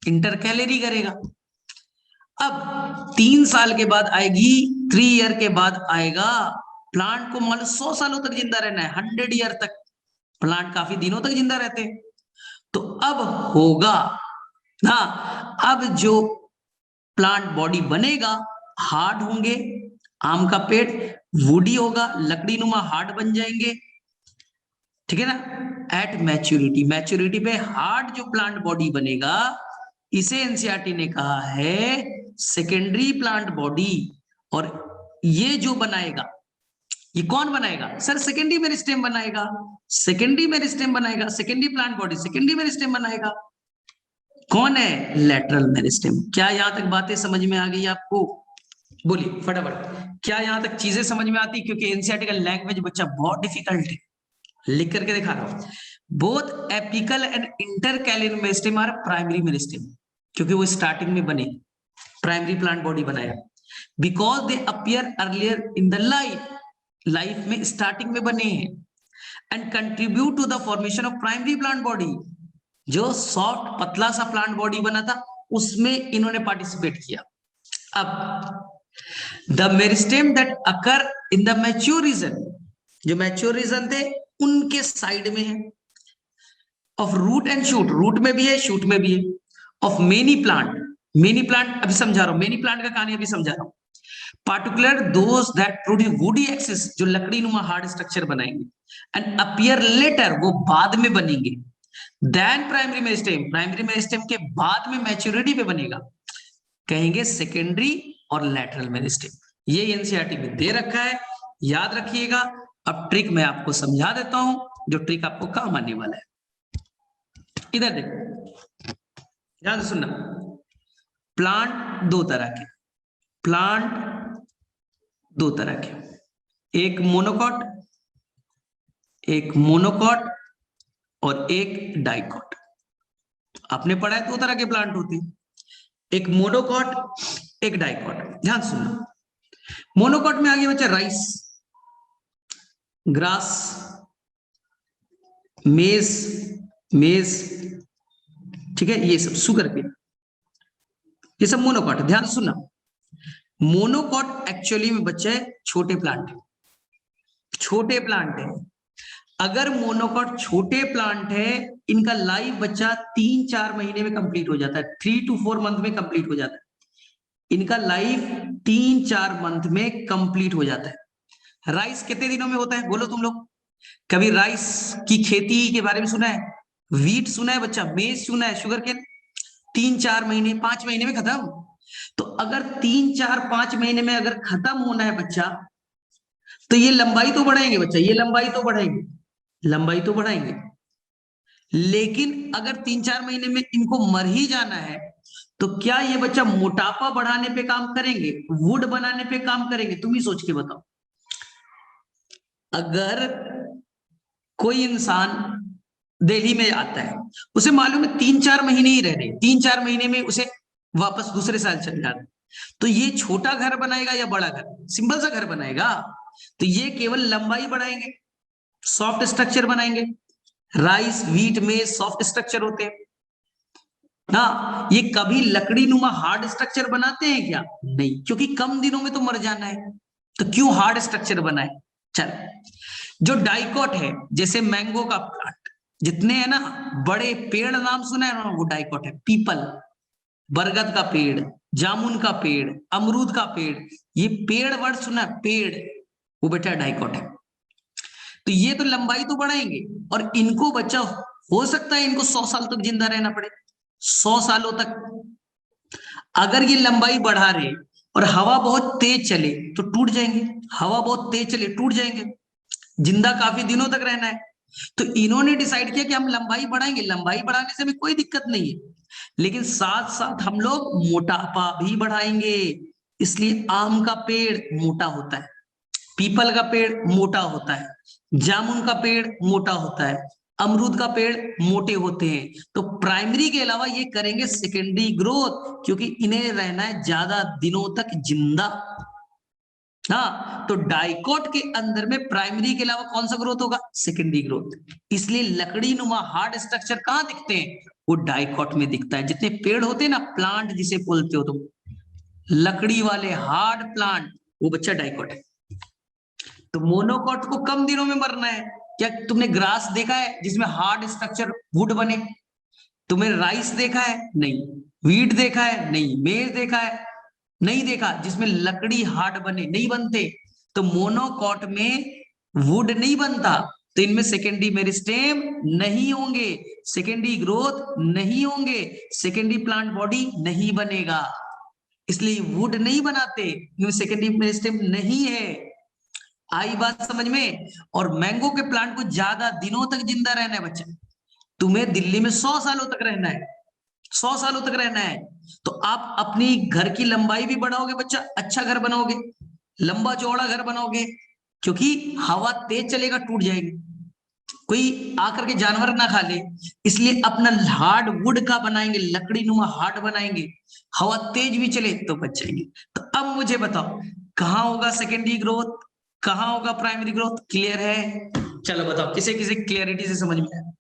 इंटरकैलरी करेगा। अब 3 साल के बाद आएगी, 3 ईयर के बाद आएगा। प्लांट को मान लो 100 सालों तक जिंदा रहना है, 100 ईयर तक, प्लांट काफी दिनों तक जिंदा रहते हैं। तो अब होगा ना, अब जो प्लांट बॉडी बनेगा, हार्ड होंगे, आम का पेड़ वुडी होगा, लकड़ी नुमा हार्ड बन जाएंगे, ठीक है ना। एट मैच्योरिटी, मैच्योरिटी पे हार्ड जो प्लांट बॉडी बनेगा, इसे एनसीईआरटी ने कहा है सेकेंडरी प्लांट बॉडी। और ये जो बनाएगा, ये कौन बनाएगा? सर सेकेंडरी मेरिस्टेम बनाएगा, सेकेंडरी मेरिस्टेम बनाएगा, secondary plant body secondary meristem बनाएगा। कौन है? Lateral meristem. क्या यहां तक बातें समझ में आ गई आपको? बोलिए फटाफट, क्या यहां तक चीजें समझ में आती? क्योंकि एनसीईआरटी का लैंग्वेज बच्चा बहुत डिफिकल्ट है, लिख करके दिखा रहा हूं। Both apical and intercalary meristem are primary meristem, क्योंकि वो स्टार्टिंग में बने, प्राइमरी प्लांट बॉडी बनाया, because they appear earlier in the life, life में स्टार्टिंग में बने हैं, and contribute to the formation of primary plant body. जो सॉफ्ट पतला सा प्लांट बॉडी बना था, उसमें इन्होंने पार्टिसिपेट किया। अब the meristem that occur in the mature region, जो मैच्योर रीजन थे उनके साइड में है, of root and shoot, root में भी है, शूट में भी है, of many plant, many plant अभी समझा रहा हूं, मेनी प्लांट का कहानी अभी समझा रहा हूं, particular those that produce woody axis, जो लकड़ी नुमा हार्ड स्ट्रक्चर बनाएंगे, एंड अपीयर लेटर, वो बाद में बनेंगे, then primary meristem, primary meristem के बाद में मैच्योरिटी पे बनेगा, कहेंगे सेकेंडरी और लैटरल मेरिस्टेम। ये एनसीईआरटी में दे रखा है, याद रखिएगा। अब ट्रिक मैं आपको समझा देता हूं, जो ट्रिक आपको काम आने वाला है। इधर देखो, ध्यान से सुनना। प्लांट दो तरह के, प्लांट दो तरह के, एक मोनोकॉट, एक मोनोकॉट और एक डाइकॉट। आपने पढ़ा है दो तरह के प्लांट होते हैं, एक मोनोकॉट, एक डाइकॉट। ध्यान सुनना, मोनोकॉट में आ गया बच्चा राइस, ग्रास, मेज, मेज, ठीक है, ये सब शुगर के, ये सब मोनोकॉट। ध्यान सुनना, मोनोकॉट एक्चुअली में बच्चे छोटे प्लांट है, छोटे प्लांट है। अगर मोनोकॉट छोटे प्लांट है, इनका लाइफ बच्चा 3-4 महीने में कंप्लीट हो जाता है, 3 to 4 मंथ में कंप्लीट हो जाता है। इनका लाइफ 3-4 मंथ में कंप्लीट हो जाता है। राइस कितने दिनों में होता है बोलो तुम लोग? कभी राइस की खेती के बारे में सुना है? वीट सुना है बच्चा? मेज सुना है? Sugar cane? 3-4 महीने 5 महीने में खत्म। तो अगर 3-4-5 महीने में अगर खत्म होना है बच्चा, तो ये लंबाई तो बढ़ाएंगे बच्चा, ये लंबाई तो बढ़ाएंगे, लंबाई तो बढ़ाएंगे। लेकिन अगर 3-4 महीने में इनको मर ही जाना है, तो क्या ये बच्चा मोटापा बढ़ाने पे काम करेंगे, वुड बनाने पे काम करेंगे? तुम ही सोच के बताओ। अगर कोई इंसान दिल्ली में आता है, उसे मालूम है 3-4 महीने ही रहने, 3-4 महीने में उसे वापस दूसरे साल चल जाना, तो ये छोटा घर बनाएगा या बड़ा घर? सिंपल सा घर बनाएगा। तो ये केवल लंबाई बढ़ाएंगे, सॉफ्ट स्ट्रक्चर बनाएंगे। राइस, व्हीट में सॉफ्ट स्ट्रक्चर होते हैं ना, ये कभी लकड़ी नुमा हार्ड स्ट्रक्चर बनाते हैं क्या? नहीं, क्योंकि कम दिनों में तो मर जाना है, तो क्यों हार्ड स्ट्रक्चर बनाए? चल, जो डाइकॉट है, जैसे मैंगो का प्लांट, जितने है ना बड़े पेड़, नाम सुना है ना, वो डाइकॉट है। पीपल, बरगद का पेड़, जामुन का पेड़, अमरूद का पेड़, ये पेड़ वर्ड सुना है, पेड़, वो बेटा डाइकॉट है। तो ये तो लंबाई तो बढ़ाएंगे, और इनको बच्चा हो सकता है इनको 100 साल तक जिंदा रहना पड़े, 100 सालों तक। अगर ये लंबाई बढ़ा रहे और हवा बहुत तेज चले तो टूट जाएंगे, हवा बहुत तेज चले टूट जाएंगे, जिंदा काफी दिनों तक रहना है। तो इन्होंने डिसाइड किया कि हम लंबाई बढ़ाएंगे, लंबाई बढ़ाने से भी कोई दिक्कत नहीं है, लेकिन साथ साथ हम लोग मोटापा भी बढ़ाएंगे। इसलिए आम का पेड़ मोटा होता है, पीपल का पेड़ मोटा होता है, जामुन का पेड़ मोटा होता है, अमरूद का पेड़ मोटे होते हैं। तो प्राइमरी के अलावा ये करेंगे सेकेंडरी ग्रोथ, क्योंकि इन्हें रहना है ज्यादा दिनों तक जिंदा। हाँ, तो डाइकॉट के अंदर में प्राइमरी के अलावा कौन सा ग्रोथ होगा? Secondary growth. इसलिए लकड़ी नुमा हार्ड स्ट्रक्चर कहाँ दिखते हैं? वो डाइकॉट में दिखता है। जितने पेड़ होते हैं ना, प्लांट जिसे बोलते हो तुम, लकड़ी वाले हार्ड प्लांट, वो बच्चा डाइकॉट है। तो मोनोकॉट को कम दिनों में मरना है। क्या तुमने ग्रास देखा है जिसमें हार्ड स्ट्रक्चर वुड बने? तुमने राइस देखा है? नहीं। वीट देखा है? नहीं। मेज देखा है? नहीं देखा, जिसमें लकड़ी हार्ड बने, नहीं बनते। तो मोनोकॉट में वुड नहीं बनता, तो इनमें सेकेंडरी मेरिस्टेम नहीं होंगे, सेकेंडरी ग्रोथ नहीं होंगे, सेकेंडरी प्लांट बॉडी नहीं बनेगा। इसलिए वुड नहीं बनाते, सेकेंडरी मेरिस्टेम नहीं है। आई बात समझ में? और मैंगो के प्लांट को ज्यादा दिनों तक जिंदा रहना है बच्चा, तुम्हें दिल्ली में 100 सालों तक रहना है, 100 सालों तक रहना है। तो आप अपनी घर की लंबाई भी बढ़ाओगे बच्चा, अच्छा घर बनाओगे, लंबा चौड़ा घर बनाओगे, क्योंकि हवा तेज चलेगा टूट जाएगी, कोई आकर के जानवर ना खा ले। इसलिए अपना हार्ड वुड का बनाएंगे, लकड़ी नुमा हार्ड बनाएंगे, हवा तेज भी चले तो बच जाएंगे। तो अब मुझे बताओ, कहाँ होगा सेकेंडरी ग्रोथ, कहाँ होगा प्राइमरी ग्रोथ? क्लियर है? चलो बताओ, किसे किसे क्लियरिटी से समझ में आया?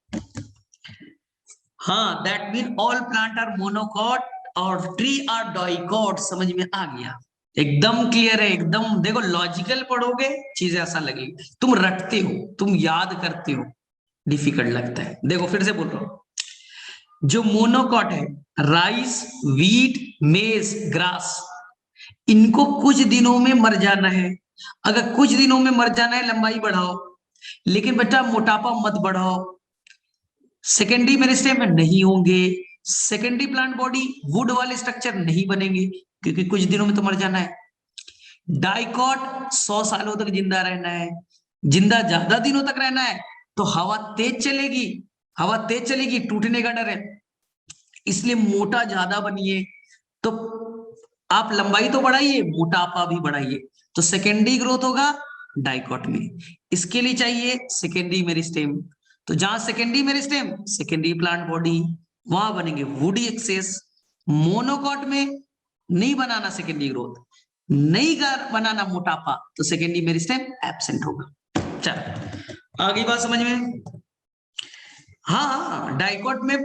हाँ, that mean all plant are monocot और ट्री आर डाइकॉट। समझ में आ गया? एकदम क्लियर है, एकदम। देखो, लॉजिकल पढ़ोगे चीजें आसान लगेगी, तुम रटते हो, तुम याद करते हो, डिफिकल्ट लगता है। देखो फिर से बोल रहा हूं, जो मोनोकॉट है, राइस, व्हीट, मेज, ग्रास, इनको कुछ दिनों में मर जाना है। अगर कुछ दिनों में मर जाना है, लंबाई बढ़ाओ, लेकिन बेटा मोटापा मत बढ़ाओ। सेकेंडरी मेरिस्टेम में नहीं होंगे, सेकेंडरी प्लांट बॉडी वुड वाले स्ट्रक्चर नहीं बनेंगे, क्योंकि कुछ दिनों में तो मर जाना है। डाइकॉट 100 सालों तक जिंदा रहना है, जिंदा ज्यादा दिनों तक रहना है, तो हवा तेज चलेगी, हवा तेज चलेगी, टूटने का डर है, इसलिए मोटा ज्यादा बनिए। तो आप लंबाई तो बढ़ाइए, मोटापा भी बढ़ाइए, तो सेकेंडरी ग्रोथ होगा डाइकॉट में। इसके लिए चाहिए सेकेंडरी मेरिस्टेम। तो जहां secondary meristem, secondary plant body, वहां बनेंगे वुडी एक्सेस। मोनोकॉट में नहीं बनाना सेकेंडरी ग्रोथ, नहीं बनाना मोटापा, तो सेकेंडरी मेरिस्टेम एब्सेंट होगा। चलो आगे बात समझ में। हाँ, डाइकॉट में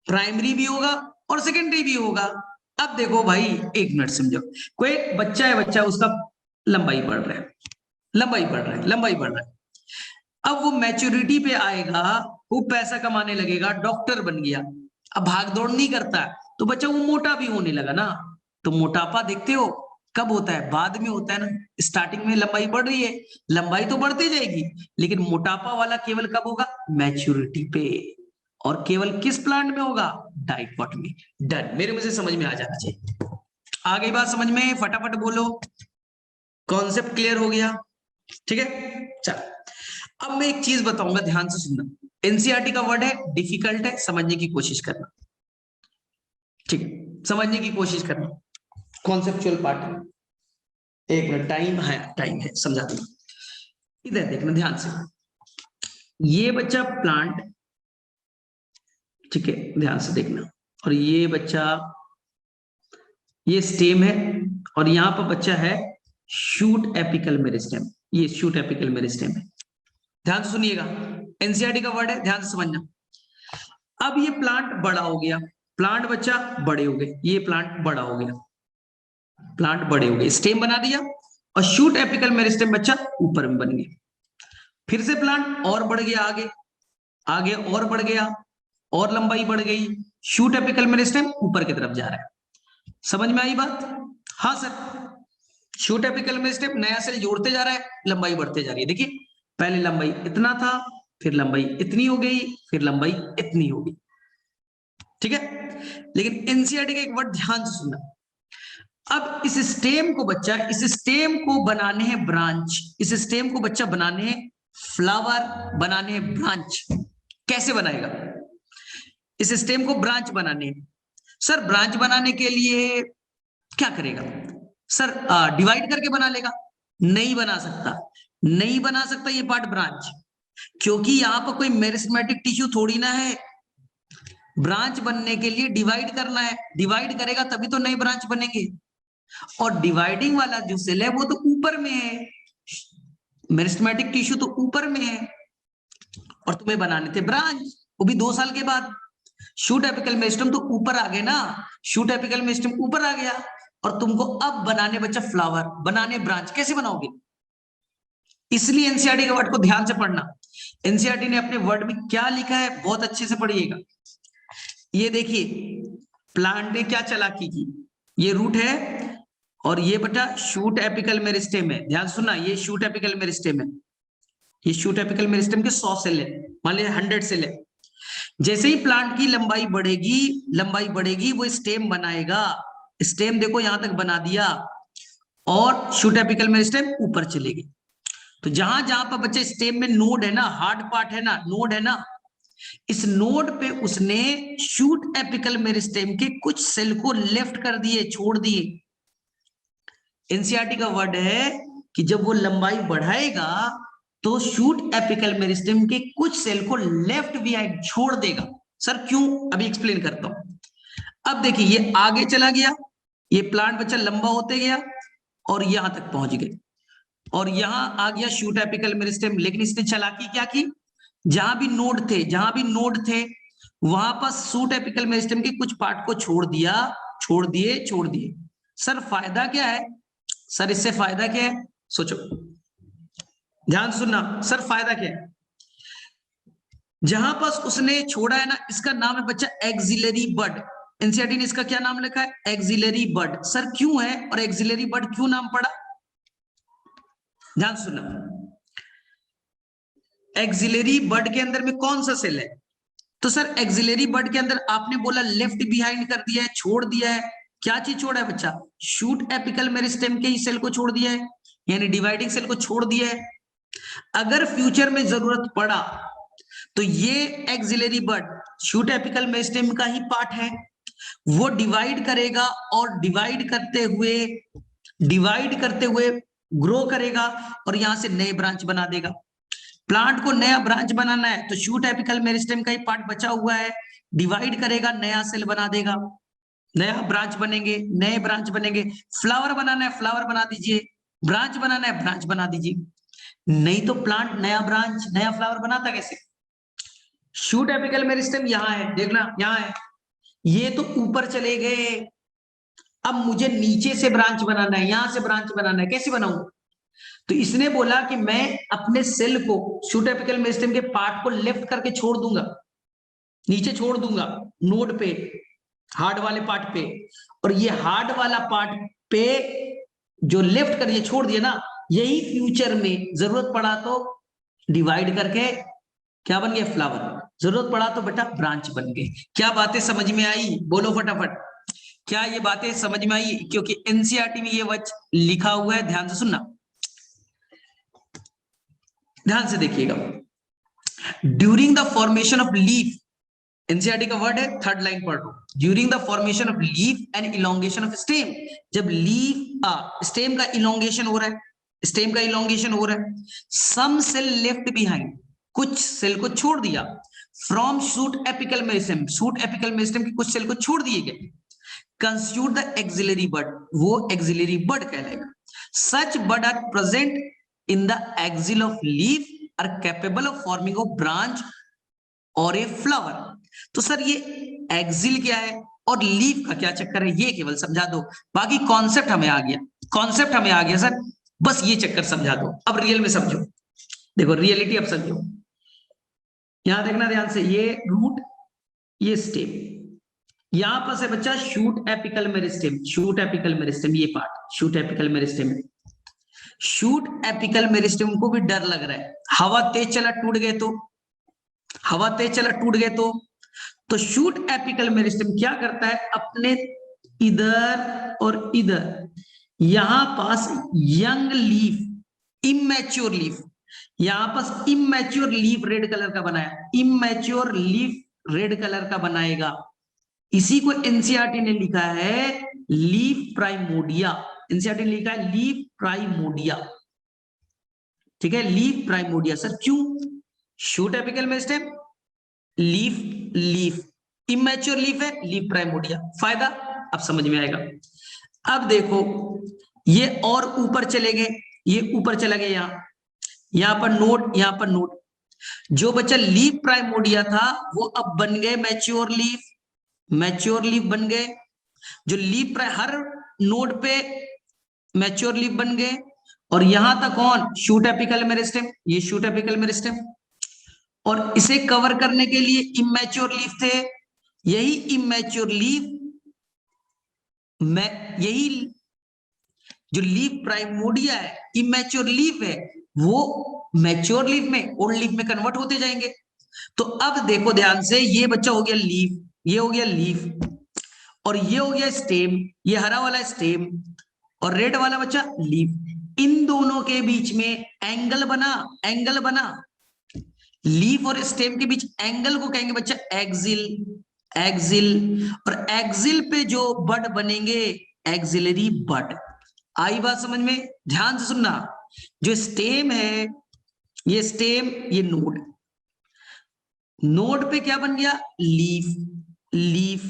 प्राइमरी भी होगा और सेकेंडरी भी होगा। अब देखो भाई, एक मिनट समझो, कोई बच्चा है, बच्चा उसका लंबाई बढ़ रहा है, लंबाई बढ़ रहा है, लंबाई बढ़ रहा है। अब वो मैच्योरिटी पे आएगा, वो पैसा कमाने लगेगा, डॉक्टर बन गया, अब भाग दौड़ नहीं करता, तो बच्चा वो मोटा भी होने लगा ना। तो मोटापा देखते हो कब होता है? बाद में होता है ना। स्टार्टिंग में लंबाई बढ़ रही है, लंबाई तो बढ़ती जाएगी, लेकिन मोटापा वाला केवल कब होगा? मैच्योरिटी पे। और केवल किस प्लांट में होगा? डाइकॉट में। डन, मेरे मुझे समझ में आ जाना चाहिए। आगे बात समझ में, फटाफट बोलो। कॉन्सेप्ट क्लियर हो गया? ठीक है, चल अब मैं एक चीज बताऊंगा, ध्यान से सुनना। एनसीईआरटी का वर्ड है, डिफिकल्ट है, समझने की कोशिश करना। ठीक है, समझने की कोशिश करना, कॉन्सेप्चुअल पार्ट है। एक मिनट, टाइम है, टाइम है, समझा दूंगा। इधर देखना ध्यान से, ये बच्चा प्लांट, ठीक है, ध्यान से देखना, और ये बच्चा, ये स्टेम है, और यहां पर बच्चा है शूट एपिकल मेरिस्टेम, ये शूट एपिकल मेरिस्टेम है। ध्यान से सुनिएगा, एनसीईआरटी का वर्ड है, ध्यान से समझना। अब ये प्लांट बड़ा हो गया, प्लांट बच्चा बड़े हो गए, ये प्लांट बड़ा हो गया, प्लांट बड़े हो गए, स्टेम बना दिया, और शूट एपिकल मेरिस्टेम बच्चा ऊपर में बन गया। फिर से प्लांट और बढ़ गया, आगे आगे और बढ़ गया, और लंबाई बढ़ गई, शूट एपिकल मेरिस्टेम ऊपर की तरफ जा रहा है। समझ में आई बात? हाँ सर, शूट एपिकल मेरिस्टेम नया सेल जोड़ते जा रहा है, लंबाई बढ़ते जा रही है। देखिए पहले लंबाई इतना था, फिर लंबाई इतनी हो गई, फिर लंबाई इतनी हो गई। ठीक है, लेकिन एनसीईआरटी का एक वर्ड ध्यान से सुनना। अब इस स्टेम को बच्चा, इस स्टेम को बनाने हैं ब्रांच, इस स्टेम को बच्चा बनाने हैं फ्लावर, बनाने हैं ब्रांच। कैसे बनाएगा? इस स्टेम को ब्रांच बनाने हैं। सर ब्रांच बनाने के लिए क्या करेगा? सर डिवाइड करके बना लेगा? नहीं बना सकता, नहीं बना सकता ये पार्ट ब्रांच, क्योंकि यहां पर कोई मेरिस्टेमेटिक टिश्यू थोड़ी ना है। ब्रांच बनने के लिए डिवाइड करना है, डिवाइड करेगा तभी तो नए ब्रांच बनेंगे, और डिवाइडिंग वाला जो सेल है वो तो ऊपर में है, मेरिस्टेमेटिक टिश्यू तो ऊपर में है, और तुम्हें बनाने थे ब्रांच, वो भी 2 साल के बाद। शूट एपिकल मेरिस्टेम तो ऊपर आ गए ना, शूट एपिकल मेरिस्टेम ऊपर आ गया, और तुमको अब बनाने बच्चा फ्लावर, बनाने ब्रांच, कैसे बनाओगे? इसलिए एनसीईआरटी के वर्ड को ध्यान से पढ़ना। एनसीईआरटी ने अपने वर्ड में क्या लिखा है बहुत अच्छे से पढ़िएगा। ये देखिए, प्लांट ने क्या चालाकी की, ये रूट है, और ये बेटा शूट एपिकल मेरिस्टेम है। ध्यान सुनना, ये शूट एपिकल मेरिस्टेम है, ये शूट एपिकल मेरिस्टेम के 100 सेल है, मान लिया 100 सेल है। जैसे ही प्लांट की लंबाई बढ़ेगी, लंबाई बढ़ेगी, वो स्टेम बनाएगा। स्टेम देखो यहां तक बना दिया, और शूट एपिकल मेरिस्टेम ऊपर चलेगी। तो जहां जहां पर बच्चे स्टेम में नोड है ना, हार्ड पार्ट है ना, नोड है ना, इस नोड पे उसने शूट एपिकल मेरिस्टेम के कुछ सेल को लेफ्ट कर दिए, छोड़ दिए। एनसीईआरटी का वर्ड है कि जब वो लंबाई बढ़ाएगा तो शूट एपिकल मेरिस्टेम के कुछ सेल को लेफ्ट बिहाइंड छोड़ देगा। सर क्यों? अभी एक्सप्लेन करता हूं। अब देखिए, ये आगे चला गया, ये प्लांट बच्चा लंबा होते गया, और यहां तक पहुंच गए, और यहां आ गया शूट एपिकल मेरिस्टेम। लेकिन इसने चालाकी क्या की, जहां भी नोड थे, जहां भी नोड थे, वहां पर शूट एपिकल मेरिस्टेम के कुछ पार्ट को छोड़ दिया, छोड़ दिए, छोड़ दिए। सर फायदा क्या है? सर इससे फायदा क्या है, सोचो, ध्यान सुनना। सर फायदा क्या है? जहां पर उसने छोड़ा है ना, इसका नाम है बच्चा एक्सिलरी बड। एनसीईआरटी ने इसका क्या नाम लिखा है? एक्सिलरी बड। सर क्यों है और एक्सिलरी बड क्यों नाम पड़ा? ध्यान सुनना, एक्सिलरी बड के अंदर में कौन सा सेल है? तो सर एक्सिलरी बड के अंदर आपने बोला लेफ्ट बिहाइंड कर दिया है, छोड़ दिया है। क्या चीज छोड़ा है बच्चा? शूट एपिकल मेरिस्टेम के ही सेल को छोड़ दिया है, यानी डिवाइडिंग सेल को छोड़ दिया है। अगर फ्यूचर में जरूरत पड़ा तो ये एक्सिलरी बड शूट एपिकल मेरिस्टेम का ही पार्ट है, वो डिवाइड करेगा और डिवाइड करते हुए ग्रो करेगा और यहां से नए ब्रांच बना देगा। प्लांट को नया ब्रांच बनाना है तो शूट एपिकल मेरिस्टेम का ही पार्ट बचा हुआ है, डिवाइड करेगा, नया सेल बना देगा, नया ब्रांच बनेंगे, नए ब्रांच बनेंगे। फ्लावर बनाना है, फ्लावर बना दीजिए, ब्रांच बनाना है, ब्रांच बना दीजिए। नहीं तो प्लांट नया ब्रांच नया फ्लावर बनाता कैसे? शूट एपिकल मेरिस्टेम यहां है, देखना यहां है, ये तो ऊपर चले गए, अब मुझे नीचे से ब्रांच बनाना है, यहां से ब्रांच बनाना है, कैसे बनाऊंगा? तो इसने बोला कि मैं अपने सेल को शूट एपिकल मेरिस्टेम के पार्ट को लेफ्ट करके छोड़ दूंगा, नीचे छोड़ दूंगा नोड पे, हार्ड वाले पार्ट पे, और ये हार्ड वाला पार्ट पे जो लेफ्ट कर छोड़ दिया ना, यही फ्यूचर में जरूरत पड़ा तो डिवाइड करके क्या बन गया? फ्लावर। जरूरत पड़ा तो बेटा ब्रांच बन गए। क्या बातें समझ में आई? बोलो फटाफट, क्या ये बातें समझ में आई? क्योंकि एनसीईआरटी में ये वच लिखा हुआ है, ध्यान से सुनना, ध्यान से देखिएगा। During the formation of leaf, NCERT का वर्ड है, थर्ड लाइन पढ़ लो, during the formation of leaf and elongation of stem, जब लीफ स्टेम का इलोंगेशन हो रहा है, स्टेम का इलोंगेशन हो रहा है, सम सेल लेफ्ट बिहाइंड, कुछ सेल को छोड़ दिया, from shoot apical meristem, shoot apical meristem के कुछ सेल को छोड़ दिए गए, कंस्टिट्यूट द एक्सिलरी बड, वो एक्सिलरी बड कहलाएगा। Such bud are present in the axil of leaf are capable of forming of branch और ए फ्लावर। तो सर ये एक्सिल क्या है और लीफ का क्या चक्कर है, ये केवल समझा दो, बाकी कॉन्सेप्ट हमें आ गया, कॉन्सेप्ट हमें आ गया सर, बस ये चक्कर समझा दो। अब रियल में समझो, देखो रियलिटी अब समझो, यहां देखना ध्यान से, ये रूट, ये स्टेम, यहां पर से बच्चा shoot apical meristem, shoot apical meristem, ये part shoot apical meristem. Shoot apical meristem को भी डर लग रहा है, हवा तेज चला टूट गए तो, हवा तेज चला टूट गए तो शूट एपिकल मेरिस्टेम क्या करता है, अपने इधर और इधर यहां पास यंग लीफ, इमैच्योर लीफ, यहां पास इमैच्योर लीफ रेड कलर का बनाया, इमैच्योर लीफ रेड कलर का बनाएगा, इसी को एनसीईआरटी ने लिखा है लीफ प्राइमोडिया, एनसीईआरटी ने लिखा है लीफ प्राइमोडिया, ठीक है, लीफ प्राइमोडिया। सर क्यों? Shoot apical meristem, leaf, leaf immature leaf है, लीफ प्राइमोडिया, फायदा अब समझ में आएगा। अब देखो ये और ऊपर चले गए, ये ऊपर चला गया, यहां पर नोट, यहां पर नोट, जो बच्चा लीफ प्राइमोडिया था वो अब बन गए मैच्योर लीफ, मैच्योर लीफ बन गए, जो लीफ हर नोड पे मैच्योर लीफ बन गए, और यहां तक कौन? शूट एपिकल मेरिस्टेम, ये शूट एपिकल मेरिस्टेम, और इसे कवर करने के लिए इमैच्योर लीफ थे, यही इमैच्योर लीफ, यही जो लीफ प्राइमोडिया है, इमैच्योर लीफ है, वो मैच्योर लीफ में, ओल्ड लीफ में कन्वर्ट होते जाएंगे। तो अब देखो ध्यान से, ये बच्चा हो गया लीफ, ये हो गया लीफ, और ये हो गया स्टेम, ये हरा वाला स्टेम और रेड वाला बच्चा लीफ, इन दोनों के बीच में एंगल बना, एंगल बना, लीफ और स्टेम के बीच एंगल को कहेंगे बच्चा एक्सिल, एक्सिल, और एक्सिल पे जो बड बनेंगे एक्सिलरी बड। आई बात समझ में? ध्यान से सुनना, जो स्टेम है, ये स्टेम, ये नोड, नोड पे क्या बन गया? लीफ, लीफ,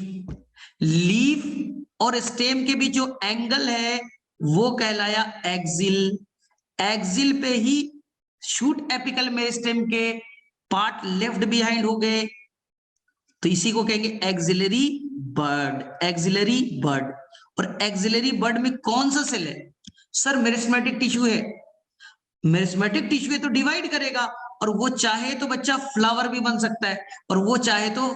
लीफ और स्टेम के बीच जो एंगल है वो कहलाया एक्सिल, एक्सिल पे ही शूट एपिकल मेरिस्टेम के पार्ट लेफ्ट बिहाइंड हो गए, तो इसी को कहेंगे एक्सिलरी बड, एक्सिलरी बड। और एक्सिलरी बड में कौन सा सेल है? सर मेरिस्मेटिक टिश्यू है, मेरिस्मेटिक टिश्यू है तो डिवाइड करेगा, और वो चाहे तो बच्चा फ्लावर भी बन सकता है, और वो चाहे तो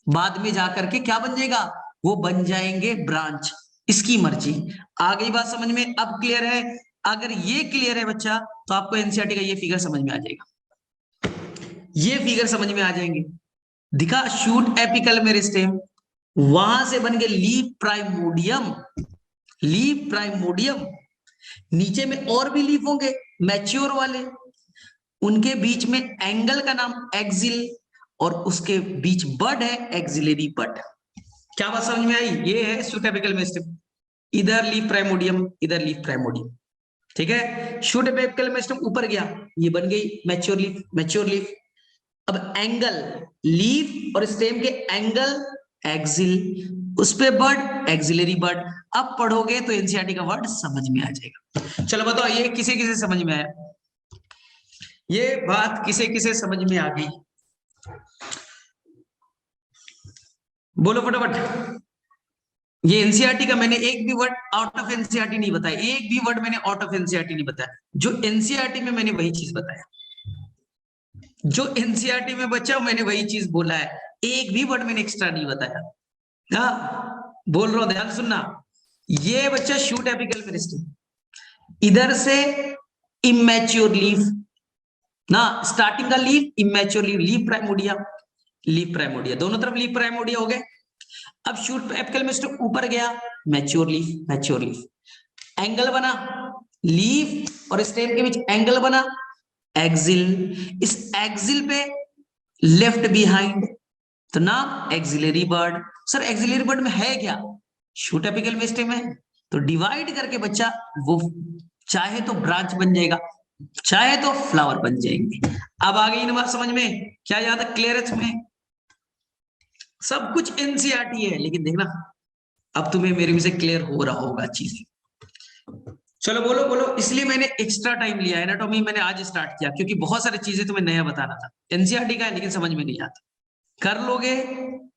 बाद में जाकर के क्या बन जाएगा, वो बन जाएंगे ब्रांच, इसकी मर्जी। आ गई बात समझ में? अब क्लियर है? अगर ये क्लियर है बच्चा तो आपको एनसीईआरटी का ये फिगर समझ में आ जाएगा, ये फिगर समझ में आ जाएंगे। दिखा, शूट एपिकल मेरिस्टेम, वहां से बन गए लीफ प्राइमोडियम, लीफ प्राइमोडियम, नीचे में और भी लीफ होंगे मैच्योर वाले, उनके बीच में एंगल का नाम एक्सिल, और उसके बीच बड है एक्सिलरी बड। क्या बात समझ में आई? ये है शूट एपिकल मेरिस्टेम, इधर लीफ प्राइमोडियम, इधर लीफ प्राइमोडियम, ठीक है। शूट एपिकल मेरिस्टेम ऊपर गया, ये बन गई मैच्योर लीफ, मैच्योर लीफ। अब एंगल, लीफ और स्टेम के एंगल एक्सिल, उस पे बड एक्सिलरी बड। अब पढ़ोगे तो एनसीईआरटी का वर्ड समझ में आ जाएगा। चलो बताओ, ये किसे किसे समझ में आया? ये बात किसे किसे समझ में आ गई? बोलो फटाफट। ये एनसीईआरटी का मैंने एक भी वर्ड आउट ऑफ एनसीईआरटी नहीं बताया, एक भी वर्ड मैंने आउट ऑफ एनसीईआरटी नहीं बताया। जो एनसीईआरटी में मैंने वही चीज बताया, जो एनसीईआरटी में बच्चा मैंने वही चीज बोला है, एक भी वर्ड मैंने एक्स्ट्रा नहीं बताया। हाँ, बोल रहा हूं, ध्यान सुनना। ये बच्चा शूट एपिकल मेरिस्टेम, इधर से इमेच्योर लीफ ना, स्टार्टिंग का leaf immature leaf, leaf primordia, leaf primordia, दोनों तरफ लीफ प्राइमोडिया हो गए। अब शूट एपिकल मेरिस्टेम ऊपर गया, mature leaf, mature leaf, angle बना, लीफ और स्टेम के बीच एंगल बना एक्सिल, इस एक्सिल पे लेफ्ट बिहाइंड तो नाम axillary bud. Sir axillary bud में है क्या? शूट एपिकल मेरिस्टेम है, तो डिवाइड करके बच्चा वो चाहे तो ब्रांच बन जाएगा, चाहे तो फ्लावर बन जाएंगे। अब आ गई ना बात समझ में? क्या याद है? क्लियर में? सब कुछ एनसीईआरटी है, लेकिन देखना अब तुम्हें मेरे में से क्लियर हो रहा होगा चीजें। चलो बोलो बोलो, इसलिए मैंने एक्स्ट्रा टाइम लिया, एनाटॉमी मैंने आज स्टार्ट किया क्योंकि बहुत सारी चीजें तुम्हें नया बताना था। एनसीईआरटी का है लेकिन समझ में नहीं आता, कर लोगे,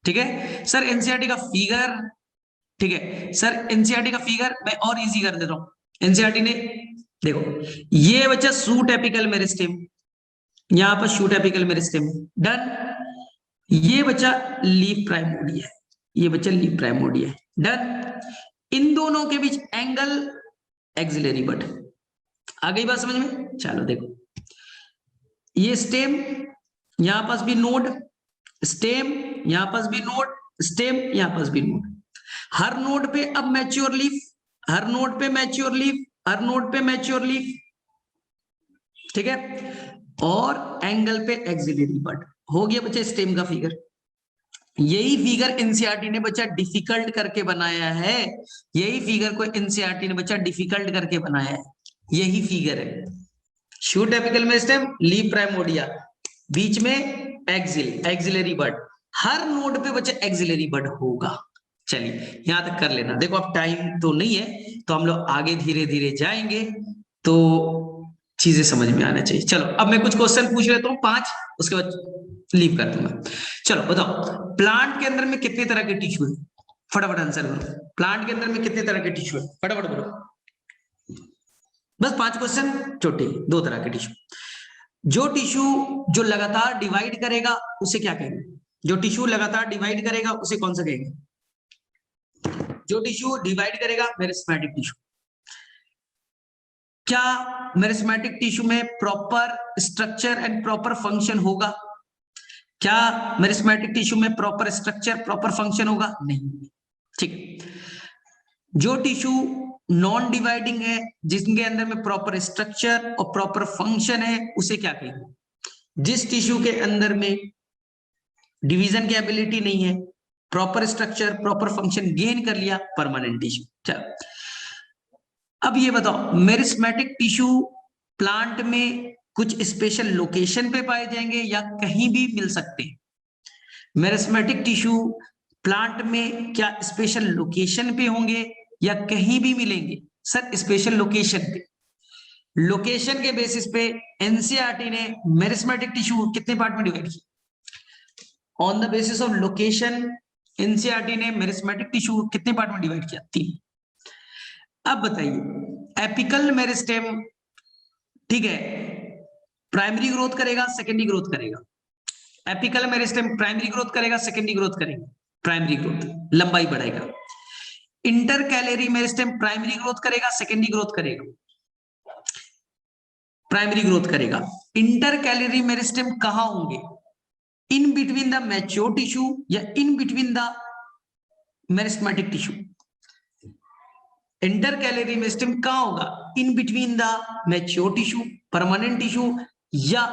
ठीक है। सर एनसीईआरटी का फिगर, ठीक है सर, एनसीईआरटी का फिगर मैं और इजी कर देता हूं। एनसीईआरटी ने देखो, ये बच्चा शूट एपिकल मेरिस्टेम, यहां पर शूट एपिकल मेरिस्टेम डन, ये बच्चा लीफ प्राइमोडिया है, ये बच्चा लीफ प्राइमोडिया है डन, इन दोनों के बीच एंगल एक्सिलरी बट। आ गई बात समझ में? चलो देखो, ये स्टेम, यहां पास भी नोड, स्टेम यहां पास भी नोड, स्टेम यहां पास भी नोड, हर नोड पे अब मैच्योर लीफ, हर नोड पे मैच्योर लीफ, हर नोड पे मैच्योर लीफ, ठीक है, और एंगल पे एक्सिलरी बट। हो गया बच्चे स्टेम का फिगर। यही फिगर एनसीईआरटी ने बच्चा डिफिकल्ट करके बनाया है, यही फिगर को एनसीईआरटी ने बच्चा डिफिकल्ट करके बनाया है, यही फिगर है। Shoot apical meristem, leaf primordia, बीच में एक्सिल, एक्सिलरी बड, हर नोड पे बच्चा एक्सिलरी बड होगा। चलिए यहां तक कर लेना। देखो अब टाइम तो नहीं है तो हम लोग आगे धीरे धीरे जाएंगे तो चीजें समझ में आना चाहिए। चलो अब मैं कुछ क्वेश्चन पूछ लेता हूँ 5, उसके बाद लीव कर दूंगा। चलो बताओ, प्लांट के अंदर में कितने तरह के टिश्यू है? फटाफट आंसर करो, प्लांट के अंदर में कितने तरह के टिश्यू है? फटाफट बोलो, बस 5 क्वेश्चन छोटे, 2 तरह के टिश्यू। जो टिश्यू जो लगातार डिवाइड करेगा उसे क्या कहेंगे? जो टिश्यू लगातार डिवाइड करेगा उसे कौन सा कहेंगे? जो टिश्यू डिवाइड करेगा मेरिस्टेमेटिक टिश्यू। क्या मेरिस्टेमेटिक टिश्यू में proper structure and proper function होगा? क्या मेरिस्टेमेटिक टिश्यू में प्रॉपर स्ट्रक्चर प्रॉपर फंक्शन होगा? नहीं, ठीक। जो टिश्यू नॉन डिवाइडिंग है, जिसके अंदर में प्रॉपर स्ट्रक्चर और प्रॉपर फंक्शन है, उसे क्या कहेंगे? जिस टिश्यू के अंदर में डिवीजन की एबिलिटी नहीं है, proper structure proper function gain कर लिया, परमानेंट टिश्यू। चलो अब ये बताओ, मेरिस्टेमेटिक टिश्यू प्लांट में कुछ स्पेशल लोकेशन पे पाए जाएंगे या कहीं भी मिल सकते हैं? मेरिस्टेमेटिक टिश्यू प्लांट में क्या स्पेशल लोकेशन पे होंगे या कहीं भी मिलेंगे? सर स्पेशल लोकेशन पे, लोकेशन के बेसिस पे एनसीईआरटी ने मेरिस्टेमेटिक टिश्यू कितने पार्ट में डिवाइड किया? On the basis of location NCERT ने मेरिस्टेमेटिक टिश्यू कितने पार्ट में डिवाइड किया? 3। अब बताइए, एपिकल मेरिस्टेम, ठीक है, प्राइमरी ग्रोथ करेगा सेकेंडरी ग्रोथ करेगा? एपिकल मेरिस्टेम प्राइमरी ग्रोथ करेगा, सेकेंडरी ग्रोथ करेगा, प्राइमरी ग्रोथ लंबाई बढ़ाएगा। इंटरकैलरी मेरिस्टेम प्राइमरी ग्रोथ करेगा, सेकेंडरी ग्रोथ करेगा, प्राइमरी ग्रोथ करेगा। इंटरकैलरी मेरिस्टेम कहां होंगे? In between the mature tissue या in between the meristematic tissue? Intercalary meristem कहां होगा? In between the mature tissue, permanent tissue या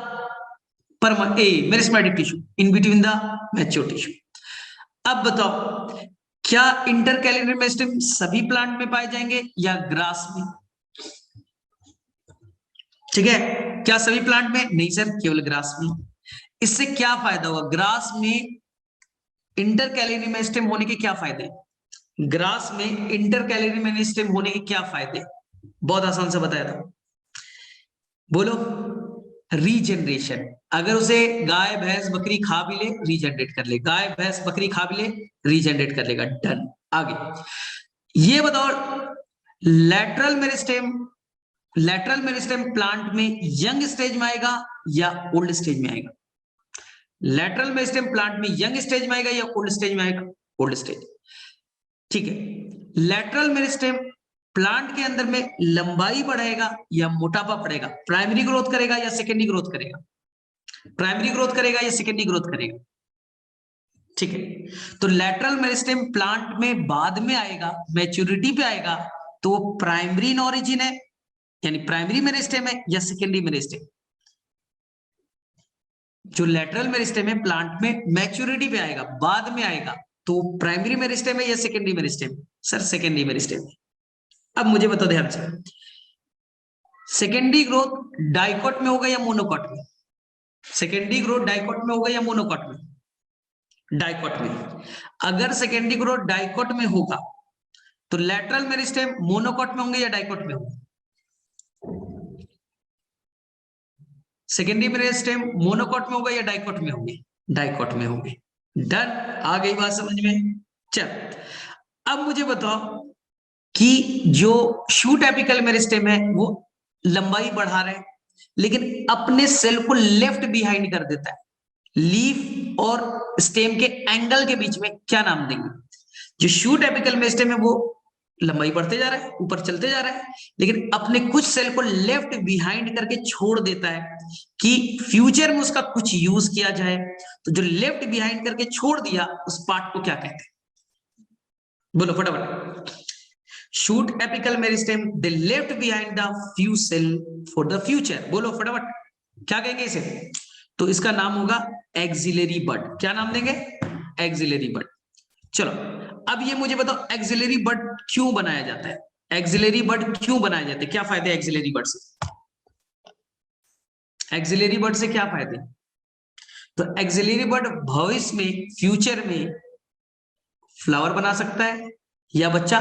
meristematic tissue, in between the mature tissue. अब बताओ, क्या इंटरकैलरी मेरिस्टेम सभी प्लांट में पाए जाएंगे या ग्रास में? ठीक है, क्या सभी प्लांट में? नहीं सर, केवल ग्रास में। इससे क्या फायदा होगा? ग्रास में इंटरकैलरी मेरिस्टेम होने के क्या फायदे? ग्रास में इंटरकैलरी मेरिस्टेम होने के क्या फायदे? बहुत आसान से बताया था, बोलो। रीजनरेशन, अगर उसे गाय भैंस बकरी खा भी ले रीजनरेट कर ले, गाय भैंस बकरी खा भी ले रीजनरेट कर लेगा। डन। आगे ये बताओ, lateral meristem, lateral meristem plant में यंग स्टेज में आएगा या ओल्ड स्टेज में आएगा? लैटरल मेरिस्टेम प्लांट में यंग स्टेज में आएगा या ओल्ड स्टेज में आएगा? Old stage. ठीक है, लैटरल मेरिस्टेम प्लांट के अंदर में लंबाई बढ़ाएगा या मोटापा बढ़ेगा? प्राइमरी ग्रोथ करेगा या सेकेंडरी ग्रोथ करेगा? प्राइमरी ग्रोथ करेगा या सेकेंडरी ग्रोथ करेगा? ठीक है, तो लैटरल मेरिस्टेम प्लांट में बाद में आएगा, मैच्योरिटी पे आएगा, तो वो प्राइमरी इन ऑरिजिन है, यानी प्राइमरी मेरिस्टेम है या सेकेंडरी मेरिस्टेम? जो लैटरल मेरिस्टेम है प्लांट में मैच्योरिटी पे आएगा, बाद में आएगा, तो प्राइमरी मेरिस्टेम है या secondary meristem? Sir secondary meristem है। अब मुझे बताओ ध्यान से, सेकेंडरी ग्रोथ डाइकोट में होगा या मोनोकोट में? सेकेंडरी ग्रोथ डाइकोट में होगा या मोनोकोट में? डाइकोट में। अगर सेकेंडरी ग्रोथ डाइकोट में होगा तो लैटरल मेरिस्टेम मोनोकोट में होंगे या डाइकोट में होंगे? सेकेंडरी मेरिस्टेम मोनोकोट में होगा या डाइकोट में होंगे? डाइकोट में होंगे। डन। आ गई बात समझ में? चल, अब मुझे बताओ कि जो शूट एपिकल मेरिस्टेम है वो लंबाई बढ़ा रहा है, लेकिन अपने सेल को लेफ्ट बिहाइंड कर देता है। लीफ और स्टेम के एंगल के बीच में क्या नाम देंगे? जो शूट एपिकल मेरिस्टेम है वो लंबाई बढ़ते जा रहा है, ऊपर चलते जा रहा है, लेकिन अपने कुछ सेल को लेफ्ट बिहाइंड करके छोड़ देता है कि फ्यूचर में उसका कुछ यूज किया जाए। तो जो लेफ्ट बिहाइंड करके छोड़ दिया उस पार्ट को क्या कहते हैं? बोलो फटाफट। Shoot apical meristem they left behind the few cell for the future. बोलो फटाफट, क्या कहेंगे इसे? तो इसका नाम होगा एक्सिलरी बड। क्या नाम देंगे? एक्सिलरी बड। चलो, अब ये मुझे बताओ, एक्सिलरी बड क्यों बनाया जाता है? एक्सिलरी बड क्यों बनाया जाता है? क्या फायदे एक्सिलरी बड से? एक्सिलरी बड से क्या फायदे? तो एक्सिलरी बड भविष्य में, फ्यूचर में फ्लावर बना सकता है या बच्चा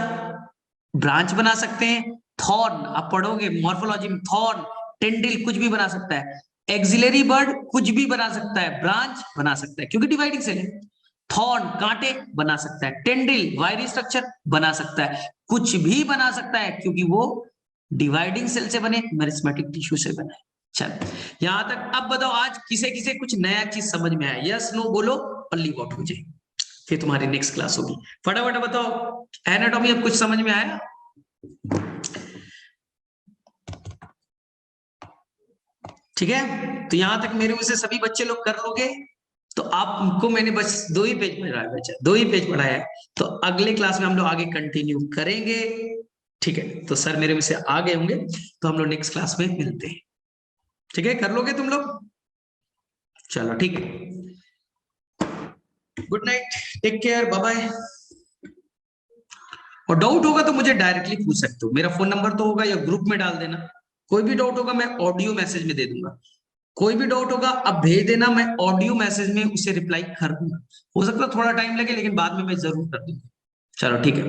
ब्रांच बना सकते हैं। थॉर्न, आप पढ़ोगे मॉर्फोलॉजी में, थॉर्न, टेंडिल, कुछ भी बना सकता है। एक्सिलरी बर्ड कुछ भी बना सकता है, ब्रांच बना सकता है क्योंकि डिवाइडिंग सेल है। थॉर्न कांटे बना सकता है, टेंडिल वायरी स्ट्रक्चर बना सकता है, कुछ भी बना सकता है क्योंकि वो डिवाइडिंग सेल से बने, मेरिस्टेमेटिक टिश्यू से बने। चल यहां तक। अब बताओ, आज किसे किसे कुछ नया चीज समझ में आया? यस नो बोलो और लीव आउट हो जाए, फिर तुम्हारी नेक्स्ट क्लास होगी। फटाफट बताओ, एनाटॉमी अब कुछ समझ में आया? ठीक है, तो यहां तक मेरे मुझसे सभी बच्चे लोग कर लोगे तो आपको मैंने बस 2 ही पेज पढ़ाया, बच्चा 2 ही पेज पढ़ाया है। तो अगले क्लास में हम लोग आगे कंटिन्यू करेंगे। ठीक है, तो सर मेरे मुझसे आ गए होंगे, तो हम लोग नेक्स्ट क्लास में मिलते हैं। ठीक है, कर लोगे तुम लोग? चलो ठीक है, good night, take care, bye bye. और डाउट होगा तो मुझे डायरेक्टली पूछ सकते हो, मेरा फोन नंबर तो होगा या ग्रुप में डाल देना। कोई भी डाउट होगा मैं ऑडियो मैसेज में दे दूंगा। कोई भी डाउट होगा अब भेज देना, मैं ऑडियो मैसेज में उसे रिप्लाई कर दूंगा। हो सकता है थोड़ा टाइम लगे लेकिन बाद में मैं जरूर कर दूंगा। चलो ठीक है।